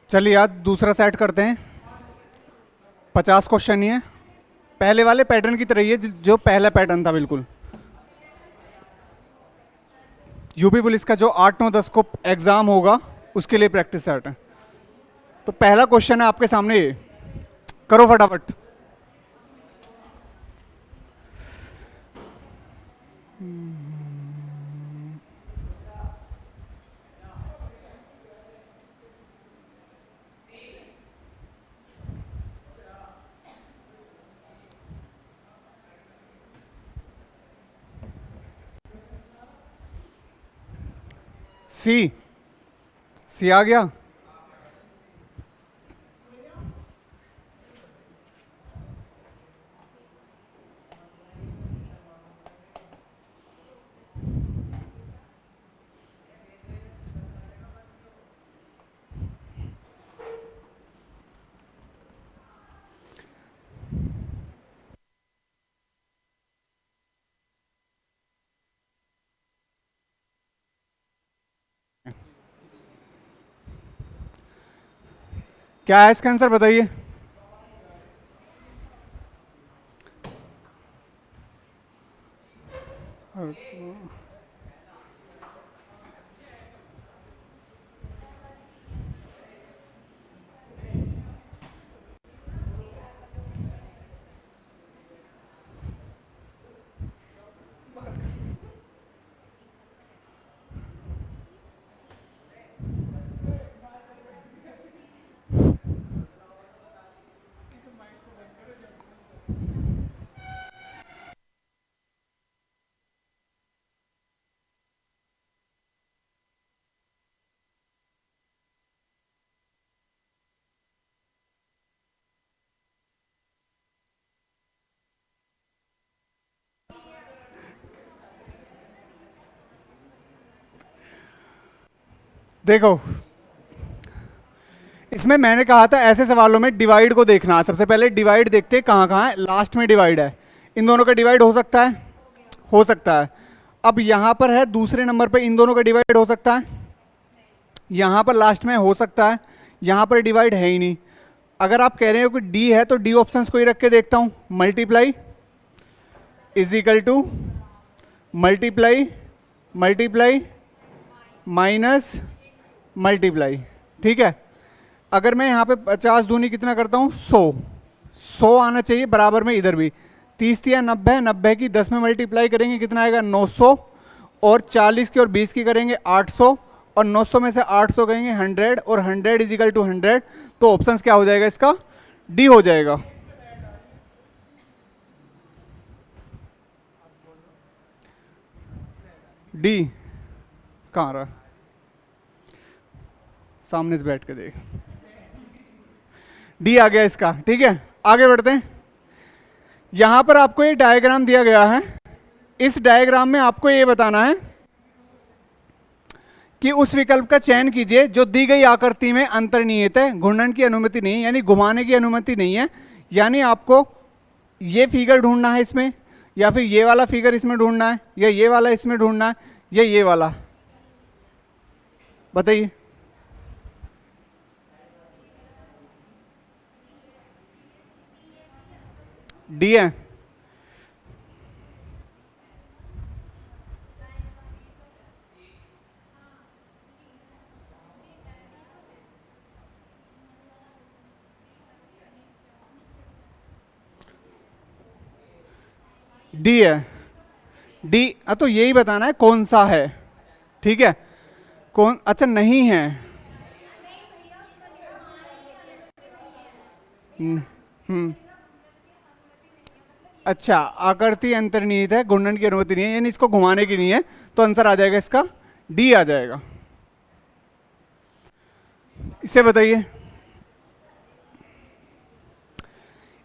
चलिए आज दूसरा सेट करते हैं। 50 क्वेश्चन ही है, पहले वाले पैटर्न की तरह ही है जो पहला पैटर्न था बिल्कुल। यूपी पुलिस का जो 8, 9, 10 को एग्जाम होगा उसके लिए प्रैक्टिस सेट है। तो पहला क्वेश्चन है आपके सामने, ये करो फटाफट। सी सी आ गया। क्या है इसका आंसर बताइए। देखो, इसमें मैंने कहा था ऐसे सवालों में डिवाइड को देखना। सबसे पहले डिवाइड देखते हैं कहाँ कहाँ है। लास्ट में डिवाइड है, इन दोनों का डिवाइड हो सकता है, हो सकता है। अब यहाँ पर है दूसरे नंबर पे, इन दोनों का डिवाइड हो सकता है, यहाँ पर लास्ट में हो सकता है, यहाँ पर डिवाइड है ही नहीं। अगर आप कह रहे हो कि डी है तो डी ऑप्शंस को ही रख के देखता हूँ। Multiply is equal to multiply multiply minus multiply, ठीक है। अगर मैं यहाँ पे 50 दूनी कितना करता हूँ 100 आना चाहिए बराबर में, इधर भी 30 तिया 90, 90 की 10 में मल्टीप्लाई करेंगे कितना आएगा 900, और 40 की और 20 की करेंगे 800, और 900 में से 800 करेंगे 100, और 100 इज इक्वल टू 100। तो ऑप्शन क्या हो जाएगा इसका, डी हो जाएगा। डी कहाँ रहा, सामने से बैठ के देख, डी आ गया इसका, ठीक है। आगे बढ़ते हैं। यहां पर आपको ये डायग्राम दिया गया है। इस डायग्राम में आपको ये बताना है कि उस विकल्प का चयन कीजिए जो दी गई आकृति में अंतर्निहित है, घूर्णन की अनुमति नहीं, यानी घुमाने की अनुमति नहीं है। यानी आपको ये फिगर ढूंढना है इसमें, या फिर ये वाला फिगर इसमें ढूंढना है, या ये वाला इसमें ढूंढना है, या ये वाला, बताइए। डी है, डी है, डी। तो यही बताना है कौन सा है, ठीक है। कौन, अच्छा नहीं है, अच्छा आकृति अंतर्निहित है, घूर्णन की अनुमति नहीं है, यानी इसको घुमाने की नहीं है। तो आंसर आ जाएगा इसका डी आ जाएगा। इसे बताइए।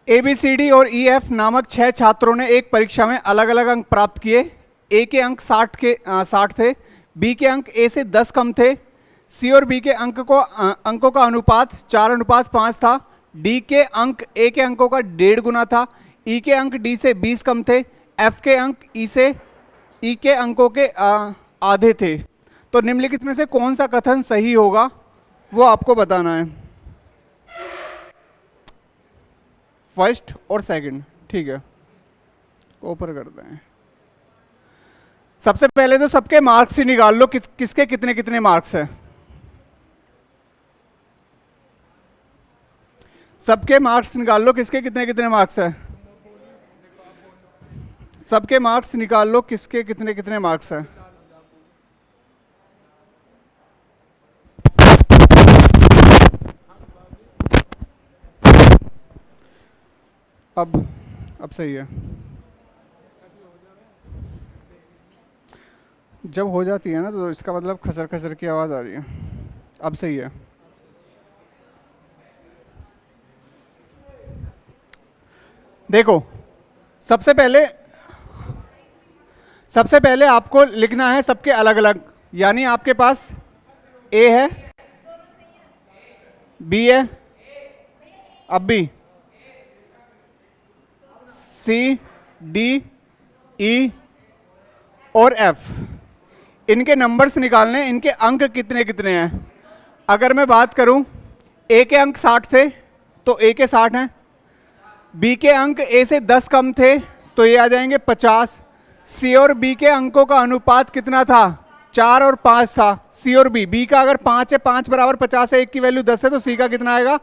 ABCD और EF नामक 6 छात्रों ने एक परीक्षा में अलग अलग अंक प्राप्त किए। ए के अंक 60 थे, बी के अंक ए से 10 कम थे, सी और बी के अंकों का अनुपात 4:5 था, डी के अंक ए के अंकों का 1.5 गुना था, ई के अंक डी से 20 कम थे, एफ के अंक ई के अंकों के आधे थे। तो निम्नलिखित में से कौन सा कथन सही होगा वो आपको बताना है। फर्स्ट और सेकंड, ठीक है, ऊपर करते हैं। सबसे पहले तो सबके मार्क्स ही निकाल लो, किसके कितने कितने मार्क्स हैं। सबके मार्क्स निकाल लो, किसके कितने कितने मार्क्स हैं। सबके मार्क्स निकाल लो, किसके कितने कितने मार्क्स हैं। अब सही है। जब हो जाती है ना तो इसका मतलब खसर खसर की आवाज़ आ रही है। अब सही है। देखो, सबसे पहले आपको लिखना है सबके अलग अलग, यानी आपके पास ए है, बी है, अब बी, सी, डी, ई और एफ, इनके नंबर्स निकालने, इनके अंक कितने कितने हैं। अगर मैं बात करूं, ए के अंक 60 थे तो ए के 60 हैं, बी के अंक ए से 10 कम थे तो ये आ जाएंगे 50। सी और बी के अंकों का अनुपात कितना था, 4 और 5 था। सी और बी का अगर 5 है, 5 बराबर 50 है, एक की वैल्यू 10 है, तो सी का कितना आएगा,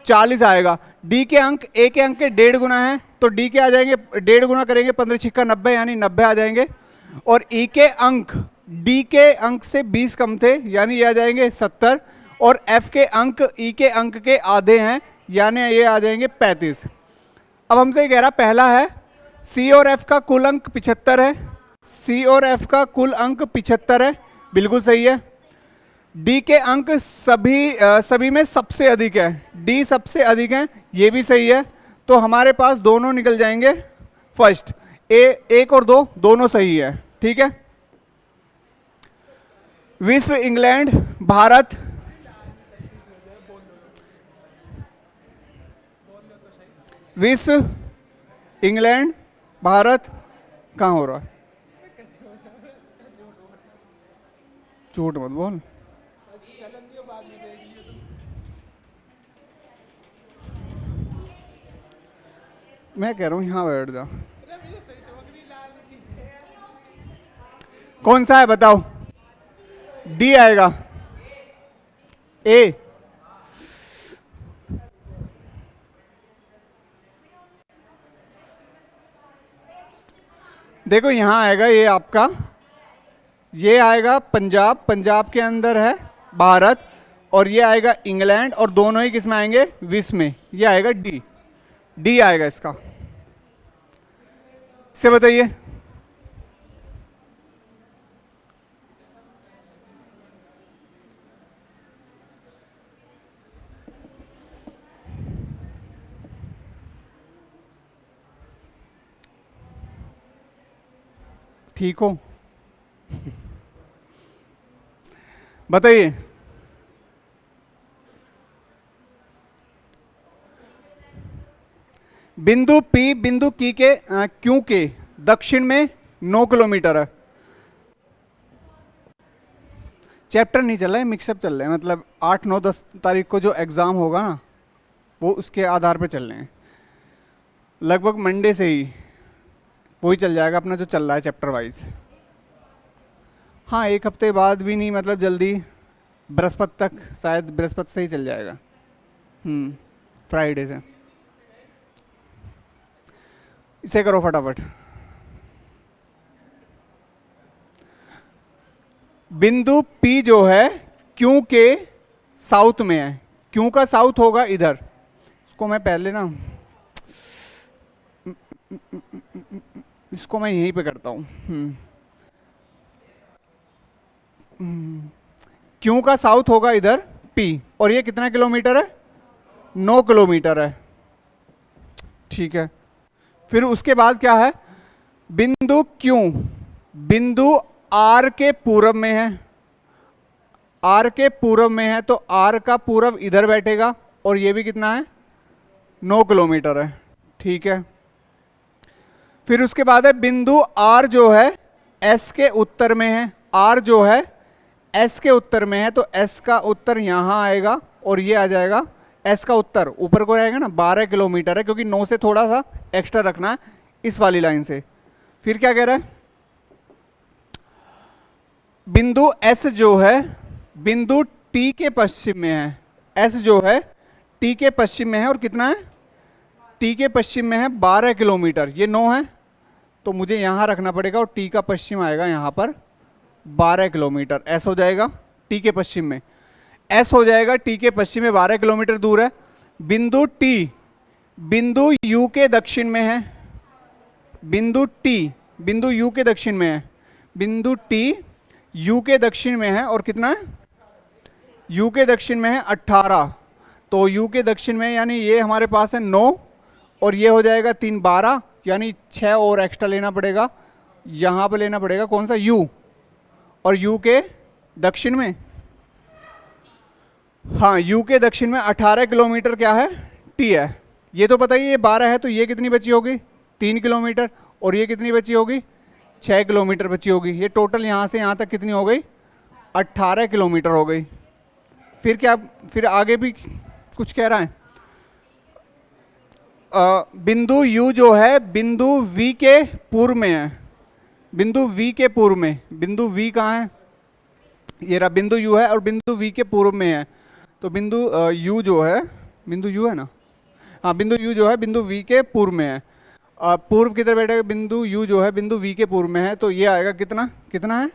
40 आएगा। डी के अंक ए के अंक के 1.5 गुना है तो डी के आ जाएंगे, 1.5 गुना करेंगे 15 छिक्का 90, यानी 90 आ जाएंगे। और ई के अंक डी के अंक से 20 कम थे, यानी ये आ जाएंगे 70। और एफ के अंक ई के अंक के आधे हैं, यानी ये आ जाएंगे 35। अब हमसे कह रहा पहला है सी और एफ का कुल अंक 75 है, सी और एफ का कुल अंक 75 है, बिल्कुल सही है। डी के अंक सभी में सबसे अधिक है, डी सबसे अधिक है, ये भी सही है। तो हमारे पास दोनों निकल जाएंगे फर्स्ट, एक और दो दोनों सही है, ठीक है। विश्व, इंग्लैंड, भारत, विश्व, इंग्लैंड, भारत, कहाँ हो रहा है, झूठ मत बोल। मैं कह रहा हूँ यहाँ बैठ जा। कौन सा है बताओ, डी आएगा, ए, देखो यहाँ आएगा ये आपका, ये आएगा पंजाब, पंजाब के अंदर है भारत, और ये आएगा इंग्लैंड, और दोनों ही किस में आएंगे, विश्व में, ये आएगा डी, डी आएगा इसका। से बताइए, ठीक हो, बताइए। बिंदु P बिंदु क्यू के दक्षिण में 9 किलोमीटर है। चैप्टर नहीं चल रहा है, मिक्सअप चल रहे हैं, मतलब 8, 9, 10 तारीख को जो एग्ज़ाम होगा ना वो उसके आधार पे चल रहे हैं। लगभग मंडे से ही वही चल जाएगा अपना जो चल रहा है चैप्टर वाइज। हाँ, एक हफ्ते बाद भी नहीं, मतलब जल्दी बृहस्पति तक, शायद बृहस्पति से ही चल जाएगा, फ्राइडे से। इसे करो फटाफट। बिंदु P जो है क्यू के साउथ में है, क्यू का साउथ होगा इधर, इसको मैं पहले ना, इसको मैं यहीं पे करता हूँ। क्यू का साउथ होगा इधर P, और ये कितना किलोमीटर है, 9 किलोमीटर है, ठीक है। फिर उसके बाद क्या है, बिंदु Q बिंदु R के पूरब में है, R के पूरब में है, तो R का पूरब इधर बैठेगा, और ये भी कितना है, 9 किलोमीटर है, ठीक है। फिर उसके बाद है बिंदु R जो है S के उत्तर में है, R जो है S के उत्तर में है, तो S का उत्तर यहाँ आएगा और ये आ जाएगा एस का उत्तर ऊपर को रहेगा ना, 12 किलोमीटर है, क्योंकि 9 से थोड़ा सा एक्स्ट्रा रखना है इस वाली लाइन से। फिर क्या कह रहा है, बिंदु एस जो है बिंदु टी के पश्चिम में है। एस जो है टी के पश्चिम में है, और कितना है, टी के पश्चिम में है 12 किलोमीटर। ये 9 है तो मुझे यहाँ रखना पड़ेगा, और टी का पश्चिम आएगा यहाँ पर 12 किलोमीटर। एस हो जाएगा टी के पश्चिम में, एस हो जाएगा टी के पश्चिम में, 12 किलोमीटर दूर है। बिंदु टी बिंदु यू के दक्षिण में है, बिंदु टी बिंदु यू के दक्षिण में है, बिंदु टी यू के दक्षिण में है, और कितना है, यू के दक्षिण में है 18। तो यू के दक्षिण में यानी ये हमारे पास है 9, और ये हो जाएगा 3 12, यानी 6 और एक्स्ट्रा लेना पड़ेगा, यहाँ पर लेना पड़ेगा कौन सा, यू, और यू के दक्षिण में, हाँ यू के दक्षिण में 18 किलोमीटर क्या है, टी है। ये तो पता ही, ये 12 है तो ये कितनी बची होगी, 3 किलोमीटर, और ये कितनी बची होगी, 6 किलोमीटर बची होगी। ये टोटल यहाँ से यहाँ तक कितनी हो गई, 18 किलोमीटर हो गई। फिर क्या, फिर आगे भी कुछ कह रहा है, बिंदु यू जो है बिंदु वी के पूर्व में है, बिंदु वी के पूर्व में, बिंदु वी कहाँ है, ये रहा बिंदु यू है, और बिंदु वी के पूर्व में है। तो बिंदु यू जो है, बिंदु यू है ना, हाँ बिंदु यू जो है बिंदु वी के पूर्व में है। पूर्व किधर बैठेगा, बिंदु यू जो है बिंदु वी के पूर्व में है, तो ये आएगा कितना, कितना है,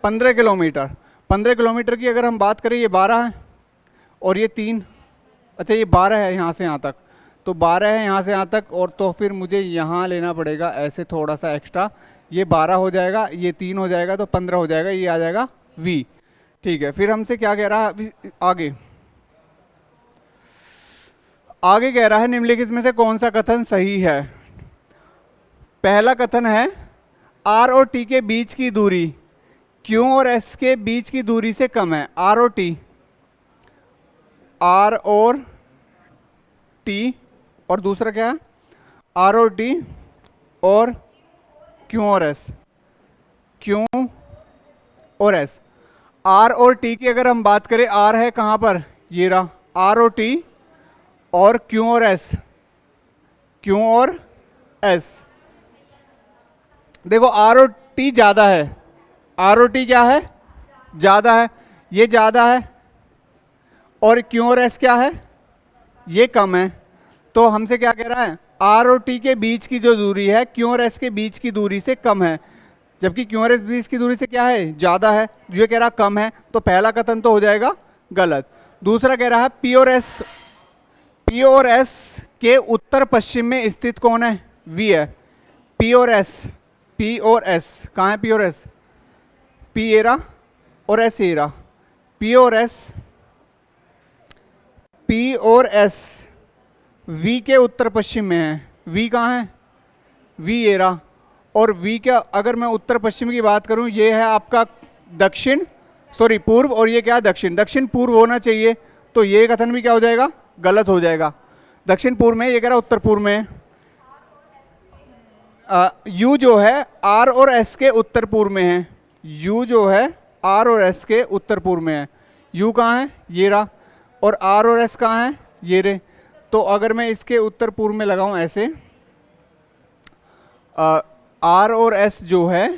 15 किलोमीटर। 15 किलोमीटर की अगर हम बात करें, ये 12 है और ये 3, अच्छा ये 12 है यहाँ से यहाँ तक, तो 12 है यहाँ से यहाँ तक, और तो फिर मुझे यहाँ लेना पड़ेगा ऐसे थोड़ा सा एक्स्ट्रा, ये 12 हो जाएगा, ये 3 हो जाएगा, तो 15 हो जाएगा, ये आ जाएगा v। ठीक है, फिर हमसे क्या कह रहा है आगे, आगे कह रहा है निम्नलिखित में से कौन सा कथन सही है। पहला कथन है r और t के बीच की दूरी q और s के बीच की दूरी से कम है। r और t, r और t, और दूसरा क्या है, r और t और q और s, q और s। r और t की अगर हम बात करें, r है कहाँ पर, ये रहा, r और t, और q और s, q और s। देखो r और t ज़्यादा है, r और t क्या है, ज़्यादा है, ये ज़्यादा है, और q और s क्या है, ये कम है। तो हमसे क्या कह रहा है, r और t के बीच की जो दूरी है q और s के बीच की दूरी से कम है, जबकि q और s बीच की दूरी से क्या है, ज़्यादा है, जो ये कह रहा कम है, तो पहला कथन तो हो जाएगा गलत। दूसरा कह रहा है p और s के उत्तर पश्चिम में स्थित कौन है, v है। p और s कहाँ है, p और s, p एरा और s एरा, p और s v के उत्तर पश्चिम में है। v कहाँ है, v एरा, और v का अगर मैं उत्तर पश्चिम की बात करूं, ये है आपका दक्षिण, सॉरी पूर्व, और ये क्या है, दक्षिण। दक्षिण पूर्व होना चाहिए, तो ये कथन भी क्या हो जाएगा, गलत हो जाएगा। दक्षिण पूर्व में, ये कह रहा उत्तर पूर्व में। u जो है r और s के उत्तर पूर्व में है, u जो है r और s के उत्तर पूर्व में है। u कहाँ है, ये रहा, और r और s कहाँ है, ये रे। तो अगर मैं इसके उत्तर पूर्व में लगाऊं ऐसे, r और s जो है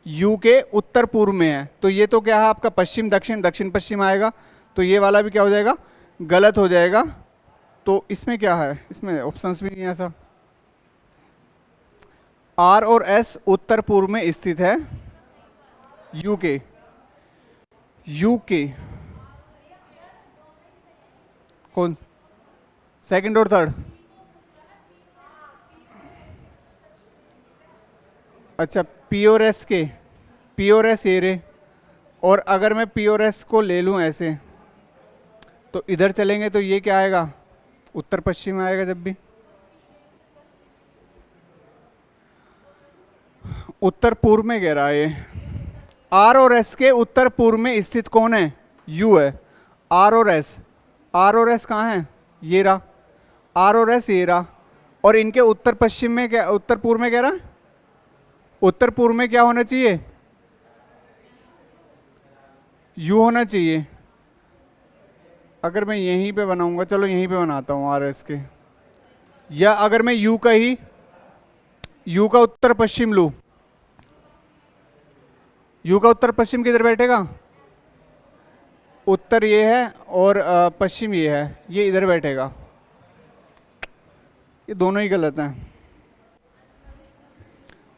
u के उत्तर पूर्व में है, तो ये तो क्या है आपका पश्चिम दक्षिण, दक्षिण पश्चिम आएगा, तो ये वाला भी क्या हो जाएगा, गलत हो जाएगा। तो इसमें क्या है, इसमें ऑप्शंस भी नहीं है ऐसा। r और s उत्तर पूर्व में स्थित है, uk कौन, सेकंड और थर्ड, अच्छा p और s के, p और s ये रे, और अगर मैं p और s को ले लूं ऐसे, तो इधर चलेंगे तो ये क्या आएगा, उत्तर पश्चिम आएगा। जब भी उत्तर पूर्व में कह रहा है, ये r और s के उत्तर पूर्व में स्थित कौन है, u है। r और s कहाँ है, ये रहा, r और s ये रहा, और इनके उत्तर पश्चिम में क्या, उत्तर पूर्व में कह रहा है, उत्तर पूर्व में क्या होना चाहिए, u होना चाहिए। अगर मैं यहीं पे बनाऊंगा, चलो यहीं पे बनाता हूँ आर एस के, या अगर मैं यू का ही, यू का उत्तर पश्चिम लूँ, यू का उत्तर पश्चिम किधर बैठेगा? उत्तर ये है और पश्चिम ये है, ये इधर बैठेगा। ये दोनों ही गलत हैं,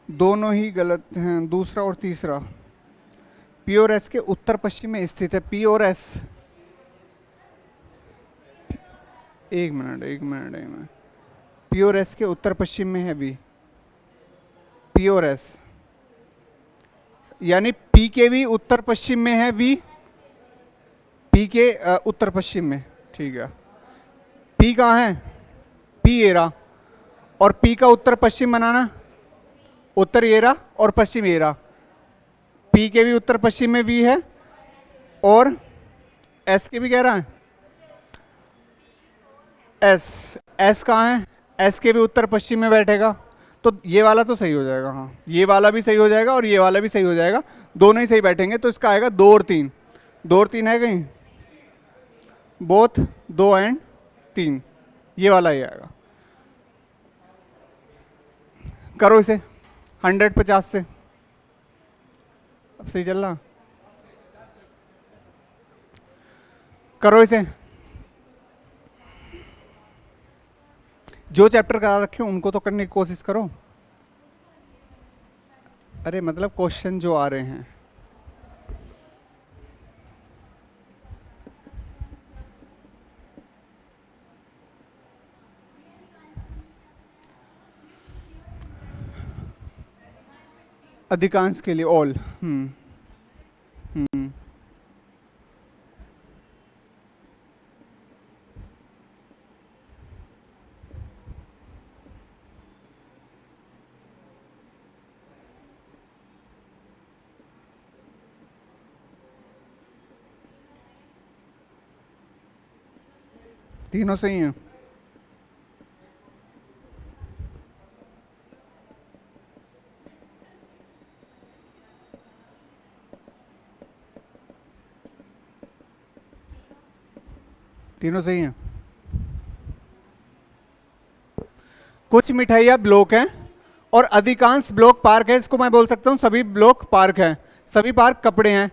दोनों ही गलत हैं, दूसरा और तीसरा। पी और एस के उत्तर पश्चिम में स्थित है। पी और एस, एक मिनट, पी और एस के उत्तर पश्चिम में है बी। पी और एस यानी पी के भी उत्तर पश्चिम में है बी, पी के उत्तर पश्चिम में, ठीक है। पी कहाँ है? पी ये रहा, और पी का उत्तर पश्चिम बनाना, उत्तर ये रहा और पश्चिम ये रहा। पी के भी उत्तर पश्चिम में वी है, और एस के भी कह रहा है, एस कहाँ है? एस के भी उत्तर पश्चिम में बैठेगा, तो ये वाला तो सही हो जाएगा। हाँ, ये वाला भी सही हो जाएगा और ये वाला भी सही हो जाएगा, दोनों ही सही बैठेंगे। तो इसका आएगा 2 और 3, 2 और 3 है कहीं? बोथ 2 एंड 3, ये वाला ही आएगा। करो इसे 150 से, अब सही चल रहा, करो इसे। जो चैप्टर करा रखे हो उनको तो करने की कोशिश करो। अरे मतलब क्वेश्चन जो आ रहे हैं, अधिकांश के लिए ऑल। हम्म, तीनों सही हैं। तीनों सही हैं। कुछ मिठाइयाँ ब्लॉक हैं और अधिकांश ब्लॉक पार्क है। इसको मैं बोल सकता हूँ सभी ब्लॉक पार्क हैं, सभी पार्क कपड़े हैं।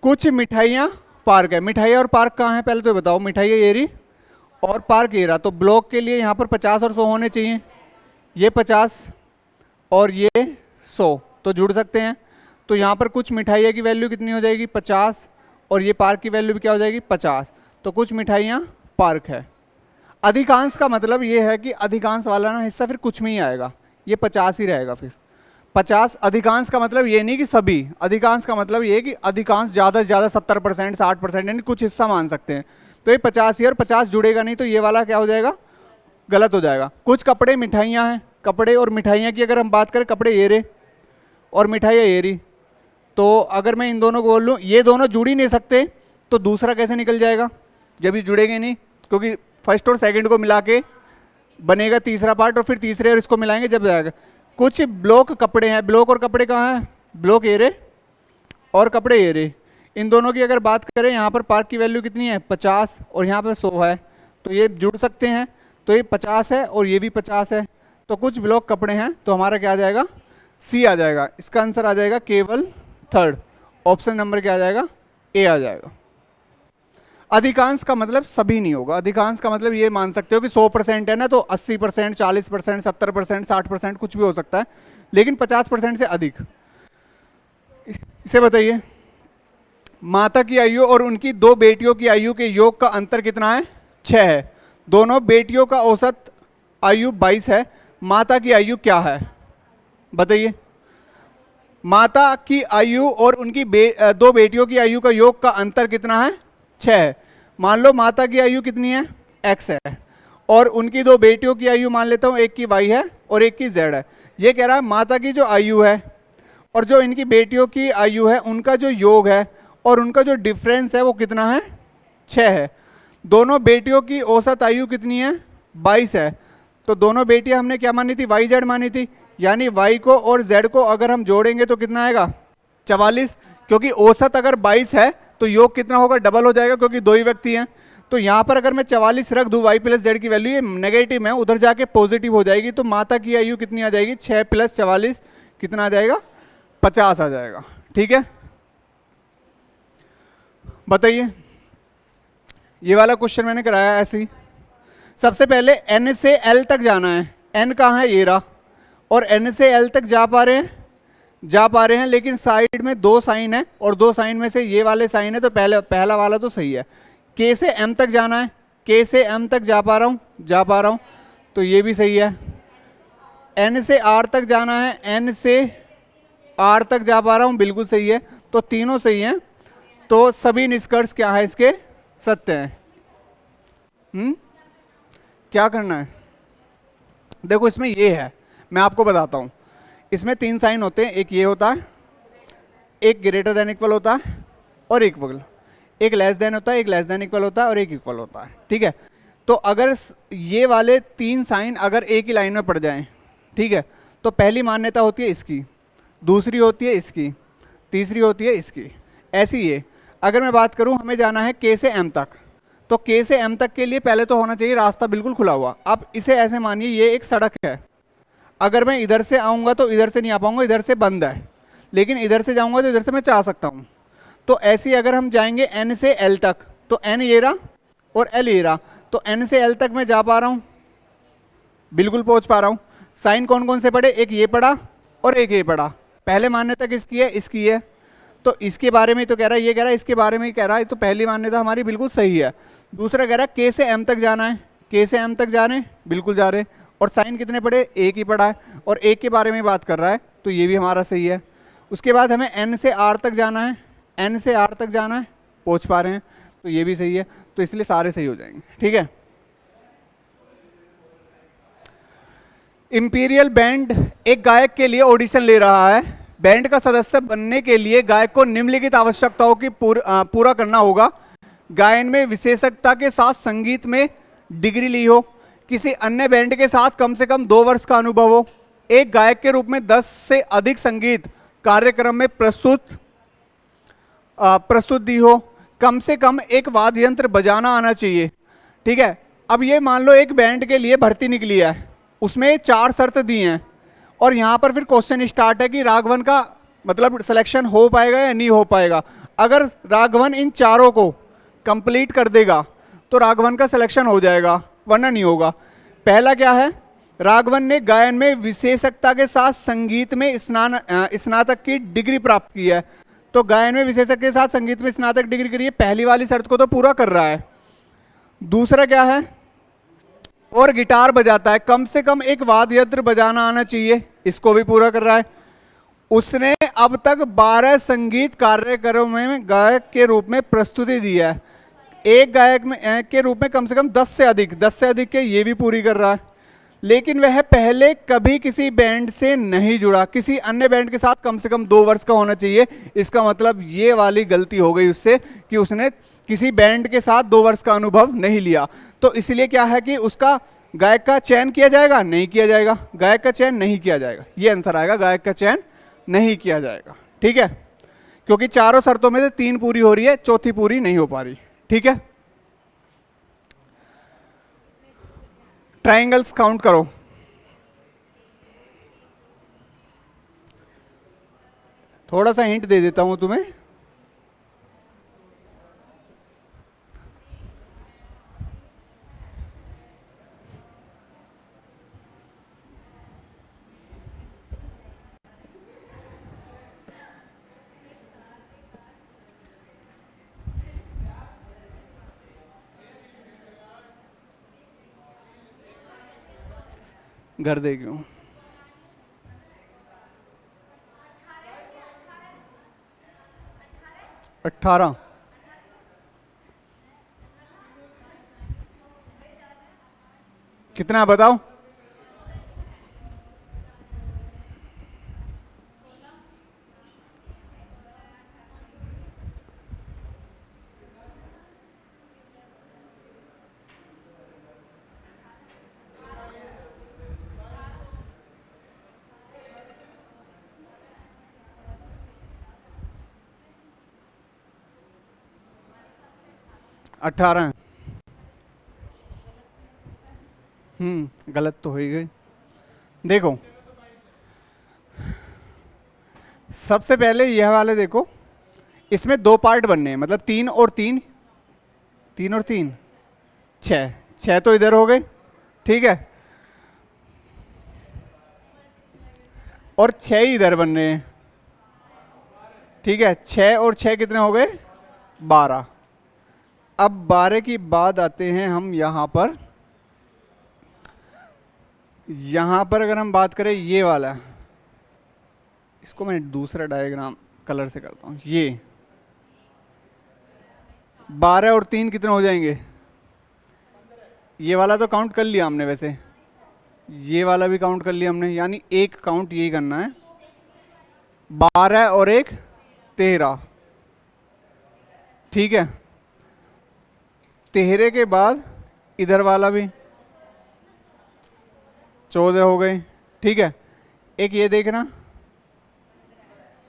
कुछ मिठाइयाँ पार्क है। मिठाइयाँ और पार्क कहाँ है पहले तो बताओ। मिठाइयाँ ये रही और पार्क ये रहा। तो ब्लॉक के लिए यहाँ पर 50 और 100 होने चाहिए। ये 50 और ये 100 तो जुड़ सकते हैं। तो यहाँ पर कुछ मिठाइयाँ की वैल्यू कितनी हो जाएगी? 50, और ये पार्क की वैल्यू भी क्या हो जाएगी? 50। तो कुछ मिठाइयाँ पार्क है। अधिकांश का मतलब ये है कि अधिकांश वाला ना हिस्सा फिर कुछ में ही आएगा, ये 50 ही रहेगा। फिर 50 अधिकांश का मतलब ये नहीं कि सभी, अधिकांश का मतलब ये है कि अधिकांश ज़्यादा से ज़्यादा 70%, 60% यानी कुछ हिस्सा मान सकते हैं। तो ये 50 ही और 50 जुड़ेगा नहीं, तो ये वाला क्या हो जाएगा? गलत हो जाएगा। कुछ कपड़े मिठाइयाँ हैं। कपड़े और मिठाइयाँ की अगर हम बात करें, कपड़े ये रहे और मिठाइयाँ ये रही, तो अगर मैं इन दोनों को बोल लूँ ये दोनों जुड़ ही नहीं सकते, तो दूसरा कैसे निकल जाएगा? जब ये जुड़ेंगे नहीं, क्योंकि फर्स्ट और सेकंड को मिला के बनेगा तीसरा पार्ट, और फिर तीसरे और इसको मिलाएंगे जब जाएगा। कुछ ब्लॉक कपड़े हैं। ब्लॉक और कपड़े कहाँ हैं? ब्लॉक ये रहे और कपड़े ये रहे। इन दोनों की अगर बात करें, यहाँ पर पार्क की वैल्यू कितनी है? 50, और यहाँ पर 100 है, तो ये जुड़ सकते हैं। तो ये 50 है और ये भी 50 है, तो कुछ ब्लॉक कपड़े हैं। तो हमारा क्या आ जाएगा? सी आ जाएगा। इसका आंसर आ जाएगा केवल 3rd ऑप्शन नंबर क्या आ जाएगा? ए आ जाएगा। अधिकांश का मतलब सभी नहीं होगा। अधिकांश का मतलब ये मान सकते हो कि 100% है ना, तो 80%, 40%, 70%, 60% कुछ भी हो सकता है, लेकिन 50% से अधिक। इसे बताइए, माता की आयु और उनकी 2 बेटियों की आयु के योग का अंतर कितना है? 6 है। दोनों बेटियों का औसत आयु 22 है। माता की आयु क्या है बताइए? माता की आयु और उनकी 2 बेटियों की आयु का योग का अंतर कितना है? 6 है। मान लो माता की आयु कितनी है? x है, और उनकी 2 बेटियों की आयु मान लेता हूँ, एक की y है और एक की z है। ये कह रहा है माता की जो आयु है और जो इनकी बेटियों की आयु है, उनका जो योग है और उनका जो डिफरेंस है वो कितना है? 6 है। दोनों बेटियों की औसत आयु कितनी है? 22 है। तो दोनों बेटियां हमने क्या मानी थी? y z मानी थी, यानी y को और z को अगर हम जोड़ेंगे तो कितना आएगा? 44। क्योंकि औसत अगर 22 है तो योग कितना होगा? डबल हो जाएगा, क्योंकि 2 ही व्यक्ति हैं। तो यहाँ पर अगर मैं 44 रख दूँ y प्लस जेड की वैल्यू, ये नेगेटिव है, उधर जाके पॉजिटिव हो जाएगी, तो माता की आयु कितनी आ जाएगी, 6 प्लस 44 कितना आ जाएगा, 50 आ जाएगा। ठीक है, बताइए, ये वाला क्वेश्चन मैंने कराया ऐसे ही। सबसे पहले n से l तक जाना है, n कहाँ है, ये रहा, और n से l तक जा पा रहे हैं, लेकिन साइड में दो साइन है और दो साइन में से ये वाले साइन है, तो पहला वाला तो सही है। k से m तक जाना है, k से m तक जा पा रहा हूँ, तो ये भी सही है। n से r तक जाना है, n से r तक जा पा रहा हूँ, बिल्कुल सही है। तो तीनों सही हैं, तो सभी निष्कर्ष क्या है इसके, सत्य हैं। क्या करना है, देखो इसमें ये है, मैं आपको बताता हूँ। इसमें 3 साइन होते हैं, एक ये होता है, एक ग्रेटर देन इक्वल होता है, और एक लेस देन होता है, एक लेस देन इक्वल होता है, और एक इक्वल होता है। ठीक है, तो अगर ये वाले 3 साइन अगर एक ही लाइन में पड़ जाएं, ठीक है, तो पहली मान्यता होती है इसकी, दूसरी होती है इसकी, तीसरी होती है इसकी, ऐसी ये। अगर मैं बात करूं, हमें जाना है k से m तक, तो k से m तक के लिए पहले तो होना चाहिए रास्ता बिल्कुल खुला हुआ। अब इसे ऐसे मानिए ये एक सड़क है, अगर मैं इधर से आऊँगा तो इधर से नहीं आ पाऊँगा, इधर से बंद है, लेकिन इधर से जाऊँगा तो इधर से मैं जा सकता हूँ। तो ऐसे ही अगर हम जाएंगे n से l तक, तो n ये रहा और l ये रहा, तो n से l तक मैं जा पा रहा हूँ, बिल्कुल पहुँच पा रहा हूँ। साइन कौन कौन से पढ़े, एक ये पढ़ा और एक ये पढ़ा। पहले मान्यता किसकी है, इसकी है, तो इसके बारे में तो कह रहा है, ये कह रहा है इसके बारे में ही कह रहा है, तो पहली मान्यता हमारी बिल्कुल सही है। दूसरा कह रहा है k से m तक जाना है, k से m तक जा रहे हैं, बिल्कुल जा रहे हैं, और साइन कितने पढ़े, एक ही पढ़ा है, और एक के बारे में बात कर रहा है, तो ये भी हमारा सही है। उसके बाद हमें n से r तक जाना है, n से r तक जाना है, पहुँच पा रहे हैं, तो ये भी सही है, तो इसलिए सारे सही हो जाएंगे। ठीक है, इंपीरियल बैंड एक गायक के लिए ऑडिशन ले रहा है। बैंड का सदस्य बनने के लिए गायक को निम्नलिखित आवश्यकताओं की पूरा करना होगा। गायन में विशेषज्ञता के साथ संगीत में डिग्री ली हो, किसी अन्य बैंड के साथ कम से कम 2 वर्ष का अनुभव हो, एक गायक के रूप में 10 से अधिक संगीत कार्यक्रम में प्रस्तुति हो, कम से कम एक वाद्य यंत्र बजाना आना चाहिए। ठीक है, अब ये मान लो एक बैंड के लिए भर्ती निकली है, उसमें 4 शर्त दी हैं, और यहाँ पर फिर क्वेश्चन स्टार्ट है कि राघवन का मतलब सिलेक्शन हो पाएगा या नहीं हो पाएगा। अगर राघवन इन चारों को कंप्लीट कर देगा तो राघवन का सिलेक्शन हो जाएगा, वरना नहीं होगा। पहला क्या है, राघवन ने गायन में विशेषज्ञता के साथ संगीत में स्नातक की डिग्री प्राप्त की है, तो गायन में विशेषज्ञता के साथ संगीत में स्नातक डिग्री करी है, पहली वाली शर्त को तो पूरा कर रहा है। दूसरा क्या है, और गिटार बजाता है, कम से कम एक वाद्य यंत्र बजाना आना चाहिए, इसको भी पूरा कर रहा है। उसने अब तक 12 संगीत कार्यक्रमों में गायक के रूप में प्रस्तुति दी है, एक गायक में के रूप में कम से कम 10 से अधिक के, ये भी पूरी कर रहा है। लेकिन वह पहले कभी किसी बैंड से नहीं जुड़ा, किसी अन्य बैंड के साथ कम से कम 2 वर्ष का होना चाहिए। इसका मतलब ये वाली गलती हो गई उससे कि उसने किसी बैंड के साथ 2 वर्ष का अनुभव नहीं लिया, तो इसलिए क्या है कि उसका गायक का चयन किया जाएगा, नहीं किया जाएगा, गायक का चयन नहीं किया जाएगा, ये आंसर आएगा, गायक का चयन नहीं किया जाएगा। ठीक है, क्योंकि चारों शर्तों में से 3 पूरी हो रही है, चौथी पूरी नहीं हो पा रही। ठीक है, ट्रायंगल्स काउंट करो। थोड़ा सा हिंट दे देता हूं तुम्हें, घर दे क्यों, 18, कितना बताओ, 18 गलत तो हो ही गई। देखो सबसे पहले यह वाले देखो, इसमें दो पार्ट बनने हैं, मतलब 3 और 3, 3 और 3 6, 6 तो इधर हो गए, ठीक है, और 6 ही इधर बन रहे हैं, ठीक है। 6 और 6 कितने हो गए? 12। अब 12 की बात आते हैं हम यहाँ पर। यहाँ पर अगर हम बात करें ये वाला, इसको मैं दूसरा डायग्राम कलर से करता हूँ। ये 12 और 3 कितने हो जाएंगे? ये वाला तो काउंट कर लिया हमने, वैसे ये वाला भी काउंट कर लिया हमने, यानी एक काउंट यही करना है। 12 और 1 13, ठीक है। 13 के बाद इधर वाला भी 14 हो गए, ठीक है। एक ये देखना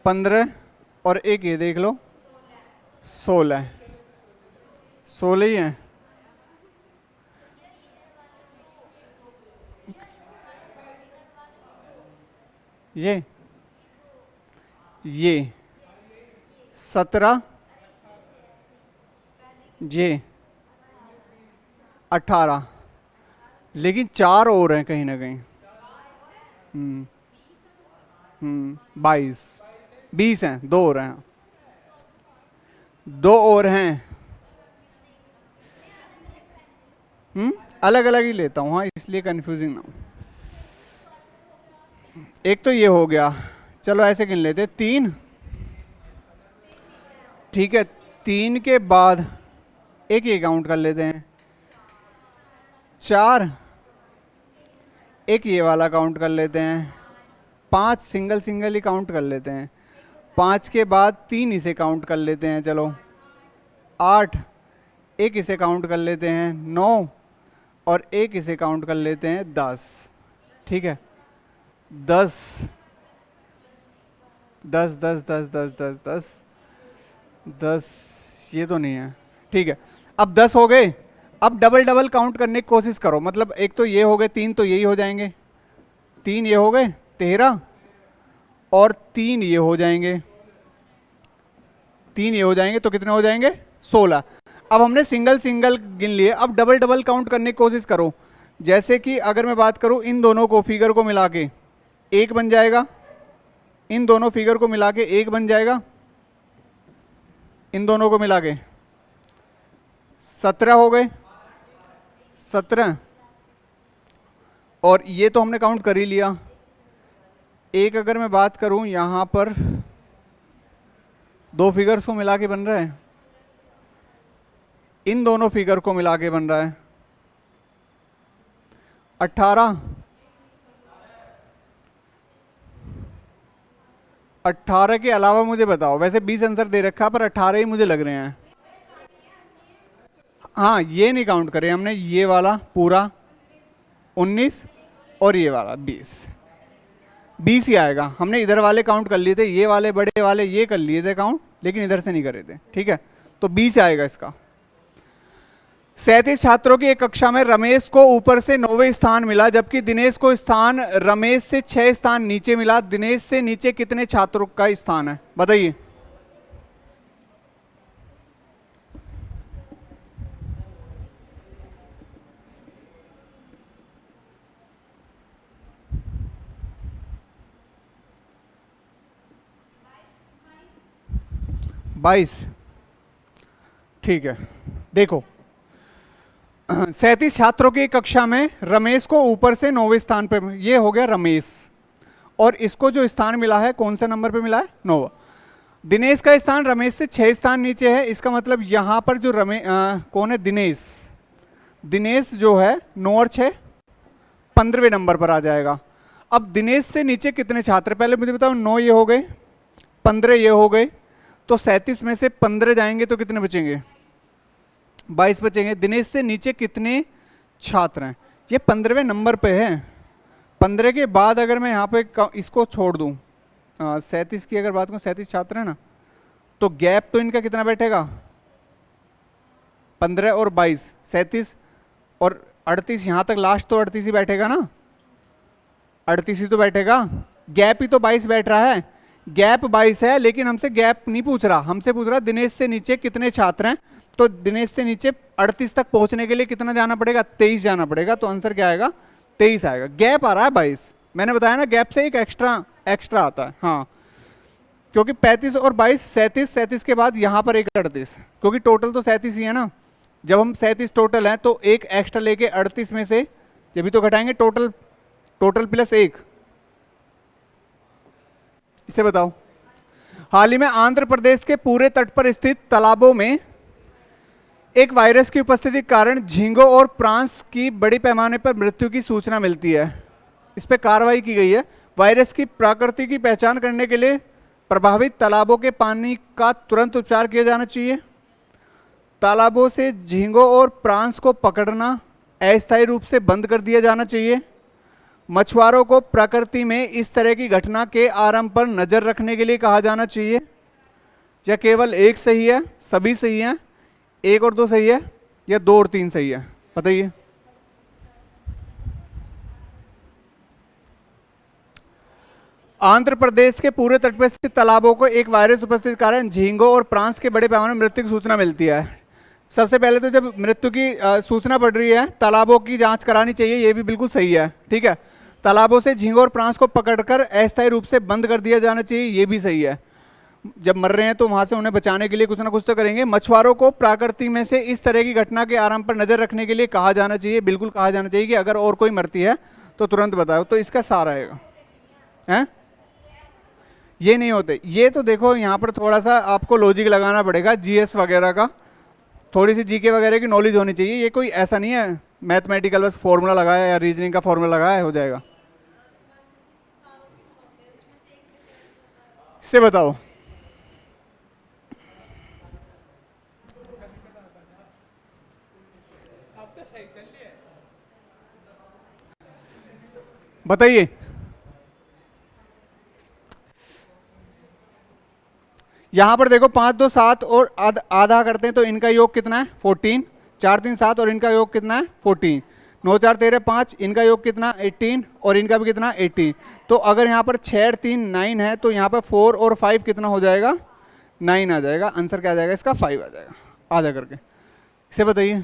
15, और एक ये देख लो 16, 16 ही है। ये 17, ये 18, लेकिन 4 और हैं कहीं ना कहीं। 22, 20 हैं, 2 और हैं, 2 और हैं। अलग अलग ही लेता हूँ, हाँ, इसलिए कंफ्यूजिंग ना हो। एक तो ये हो गया, चलो ऐसे गिन लेते, 3, ठीक है। 3 के बाद एक ये काउंट कर लेते हैं, 4, एक ये वाला काउंट कर लेते हैं, 5 सिंगल सिंगल ही काउंट कर लेते हैं, 5 के बाद 3 इसे काउंट कर लेते हैं, चलो 8, एक इसे काउंट कर लेते हैं, 9, और एक इसे काउंट कर लेते हैं, 10, ठीक है। 10 10 10 10 10 10 10 10, ये तो नहीं है, ठीक है। अब 10 हो गए, अब डबल डबल काउंट करने की कोशिश करो, मतलब एक तो ये हो गए 3, तो यही हो जाएंगे, 3 ये हो गए 13, और 3 ये हो जाएंगे, 3 ये हो जाएंगे, तो कितने हो जाएंगे? 16। अब हमने सिंगल सिंगल गिन लिए, अब डबल डबल काउंट करने की कोशिश करो। जैसे कि अगर मैं बात करूं, इन दोनों को फिगर को मिला के 1 बन जाएगा, इन दोनों फिगर को मिला के 1 बन जाएगा, इन दोनों को मिला के 17 हो गए, 17, और ये तो हमने काउंट कर ही लिया। एक अगर मैं बात करूं, यहां पर 2 फिगर्स को मिला के बन रहा है, इन दोनों फिगर को मिला के बन रहा है 18, 18 के अलावा मुझे बताओ, वैसे 20 आंसर दे रखा पर 18 ही मुझे लग रहे हैं। हाँ, ये नहीं काउंट करे हमने, ये वाला पूरा 19, और ये वाला 20, 20 ही आएगा। हमने इधर वाले काउंट कर लिए थे, ये वाले बड़े वाले ये कर लिए थे काउंट, लेकिन इधर से नहीं करे थे, ठीक है। तो 20 आएगा इसका। 37 छात्रों की एक कक्षा में रमेश को ऊपर से 9वें स्थान मिला, जबकि दिनेश को स्थान रमेश से 6 स्थान नीचे मिला। दिनेश से नीचे कितने छात्रों का स्थान है, बताइए। बाईस, ठीक है। देखो 37 छात्रों की कक्षा में रमेश को ऊपर से 9वें स्थान पे, ये हो गया रमेश, और इसको जो स्थान मिला है कौन से नंबर पे मिला है? 9। दिनेश का स्थान रमेश से 6 स्थान नीचे है, इसका मतलब यहां पर जो कौन है? दिनेश। दिनेश जो है 9 और 6 15वें नंबर पर आ जाएगा। अब दिनेश से नीचे कितने छात्र, पहले मुझे बताओ। 9 ये हो गए, 15 ये हो गए, तो 37 में से 15 जाएंगे तो कितने बचेंगे? 22 बचेंगे। दिनेश से नीचे कितने छात्र हैं? ये 15वें नंबर पे है। 15 के बाद अगर मैं यहाँ पे इसको छोड़ दूँ, 37 की अगर बात करूँ, 37 छात्र हैं ना, तो गैप तो इनका कितना बैठेगा? 15 और 22, 37, और 38 यहाँ तक लास्ट तो 38 ही बैठेगा ना, 38 ही तो बैठेगा। गैप ही तो 22 बैठ रहा है, गैप 22 है, लेकिन हमसे गैप नहीं पूछ रहा, हमसे पूछ रहा दिनेश से नीचे कितने छात्र हैं। तो दिनेश से नीचे 38 तक पहुंचने के लिए कितना जाना पड़ेगा, 23 जाना पड़ेगा। तो आंसर क्या आएगा, 23 आएगा। गैप आ रहा है 22, मैंने बताया ना गैप से एक एक्स्ट्रा आता है। हाँ, क्योंकि 35 और 22 37, 37 के बाद यहाँ पर एक 38, क्योंकि टोटल तो 37 ही है ना। जब हम 37 टोटल है तो एक एक्स्ट्रा लेके 38 में से जब भी तो घटाएंगे, टोटल प्लस एक। इसे बताओ। हाल ही में आंध्र प्रदेश के पूरे तट पर स्थित तालाबों में एक वायरस की उपस्थिति के कारण झींगों और प्रांस की बड़ी पैमाने पर मृत्यु की सूचना मिलती है। इस पर कार्रवाई की गई है। वायरस की प्रकृति की पहचान करने के लिए प्रभावित तालाबों के पानी का तुरंत उपचार किया जाना चाहिए। तालाबों से झींगों और प्रांस को पकड़ना अस्थायी रूप से बंद कर दिया जाना चाहिए। मछुआरों को प्रकृति में इस तरह की घटना के आरंभ पर नजर रखने के लिए कहा जाना चाहिए। या केवल एक सही है, सभी सही हैं, एक और दो सही है, या दो और तीन सही है, बताइए। आंध्र प्रदेश के पूरे तट पर स्थित तालाबों को एक वायरस उपस्थित कारण झींगों और प्रांस के बड़े पैमाने में मृत्यु की सूचना मिलती है। सबसे पहले तो जब मृत्यु की सूचना पड़ रही है, तालाबों की जांच करानी चाहिए, ये भी बिल्कुल सही है, ठीक है। तालाबों से झींगों और प्रांस को पकड़कर अस्थायी रूप से बंद कर दिया जाना चाहिए, ये भी सही है। जब मर रहे हैं तो वहां से उन्हें बचाने के लिए कुछ ना कुछ तो करेंगे। मछुआरों को प्रकृति में से इस तरह की घटना के आरंभ पर नजर रखने के लिए कहा जाना चाहिए, बिल्कुल कहा जाना चाहिए कि अगर और कोई मरती है तो तुरंत बताओ। तो इसका सार आएगा, है ये नहीं होते। ये तो देखो यहाँ पर थोड़ा सा आपको लॉजिक लगाना पड़ेगा, जीएस वगैरह का, थोड़ी सी जीके वगैरह की नॉलेज होनी चाहिए। ये कोई ऐसा नहीं है मैथमेटिकल बस फॉर्मूला लगाया या रीजनिंग का फॉर्मूला लगाया हो जाएगा। इससे बताओ। बताइए। यहां पर देखो 5 2 7 और आधा करते हैं तो इनका योग कितना है 14, 4 3 7 और इनका योग कितना है 14, 9 4 13 5, इनका योग कितना 18 और इनका भी कितना 18। तो अगर यहाँ पर 6 और 3 9 है तो यहाँ पर 4 और 5 कितना हो जाएगा 9 आ जाएगा। आंसर क्या आ जाएगा इसका 5 आ जाएगा, आधा करके। इसे बताइए।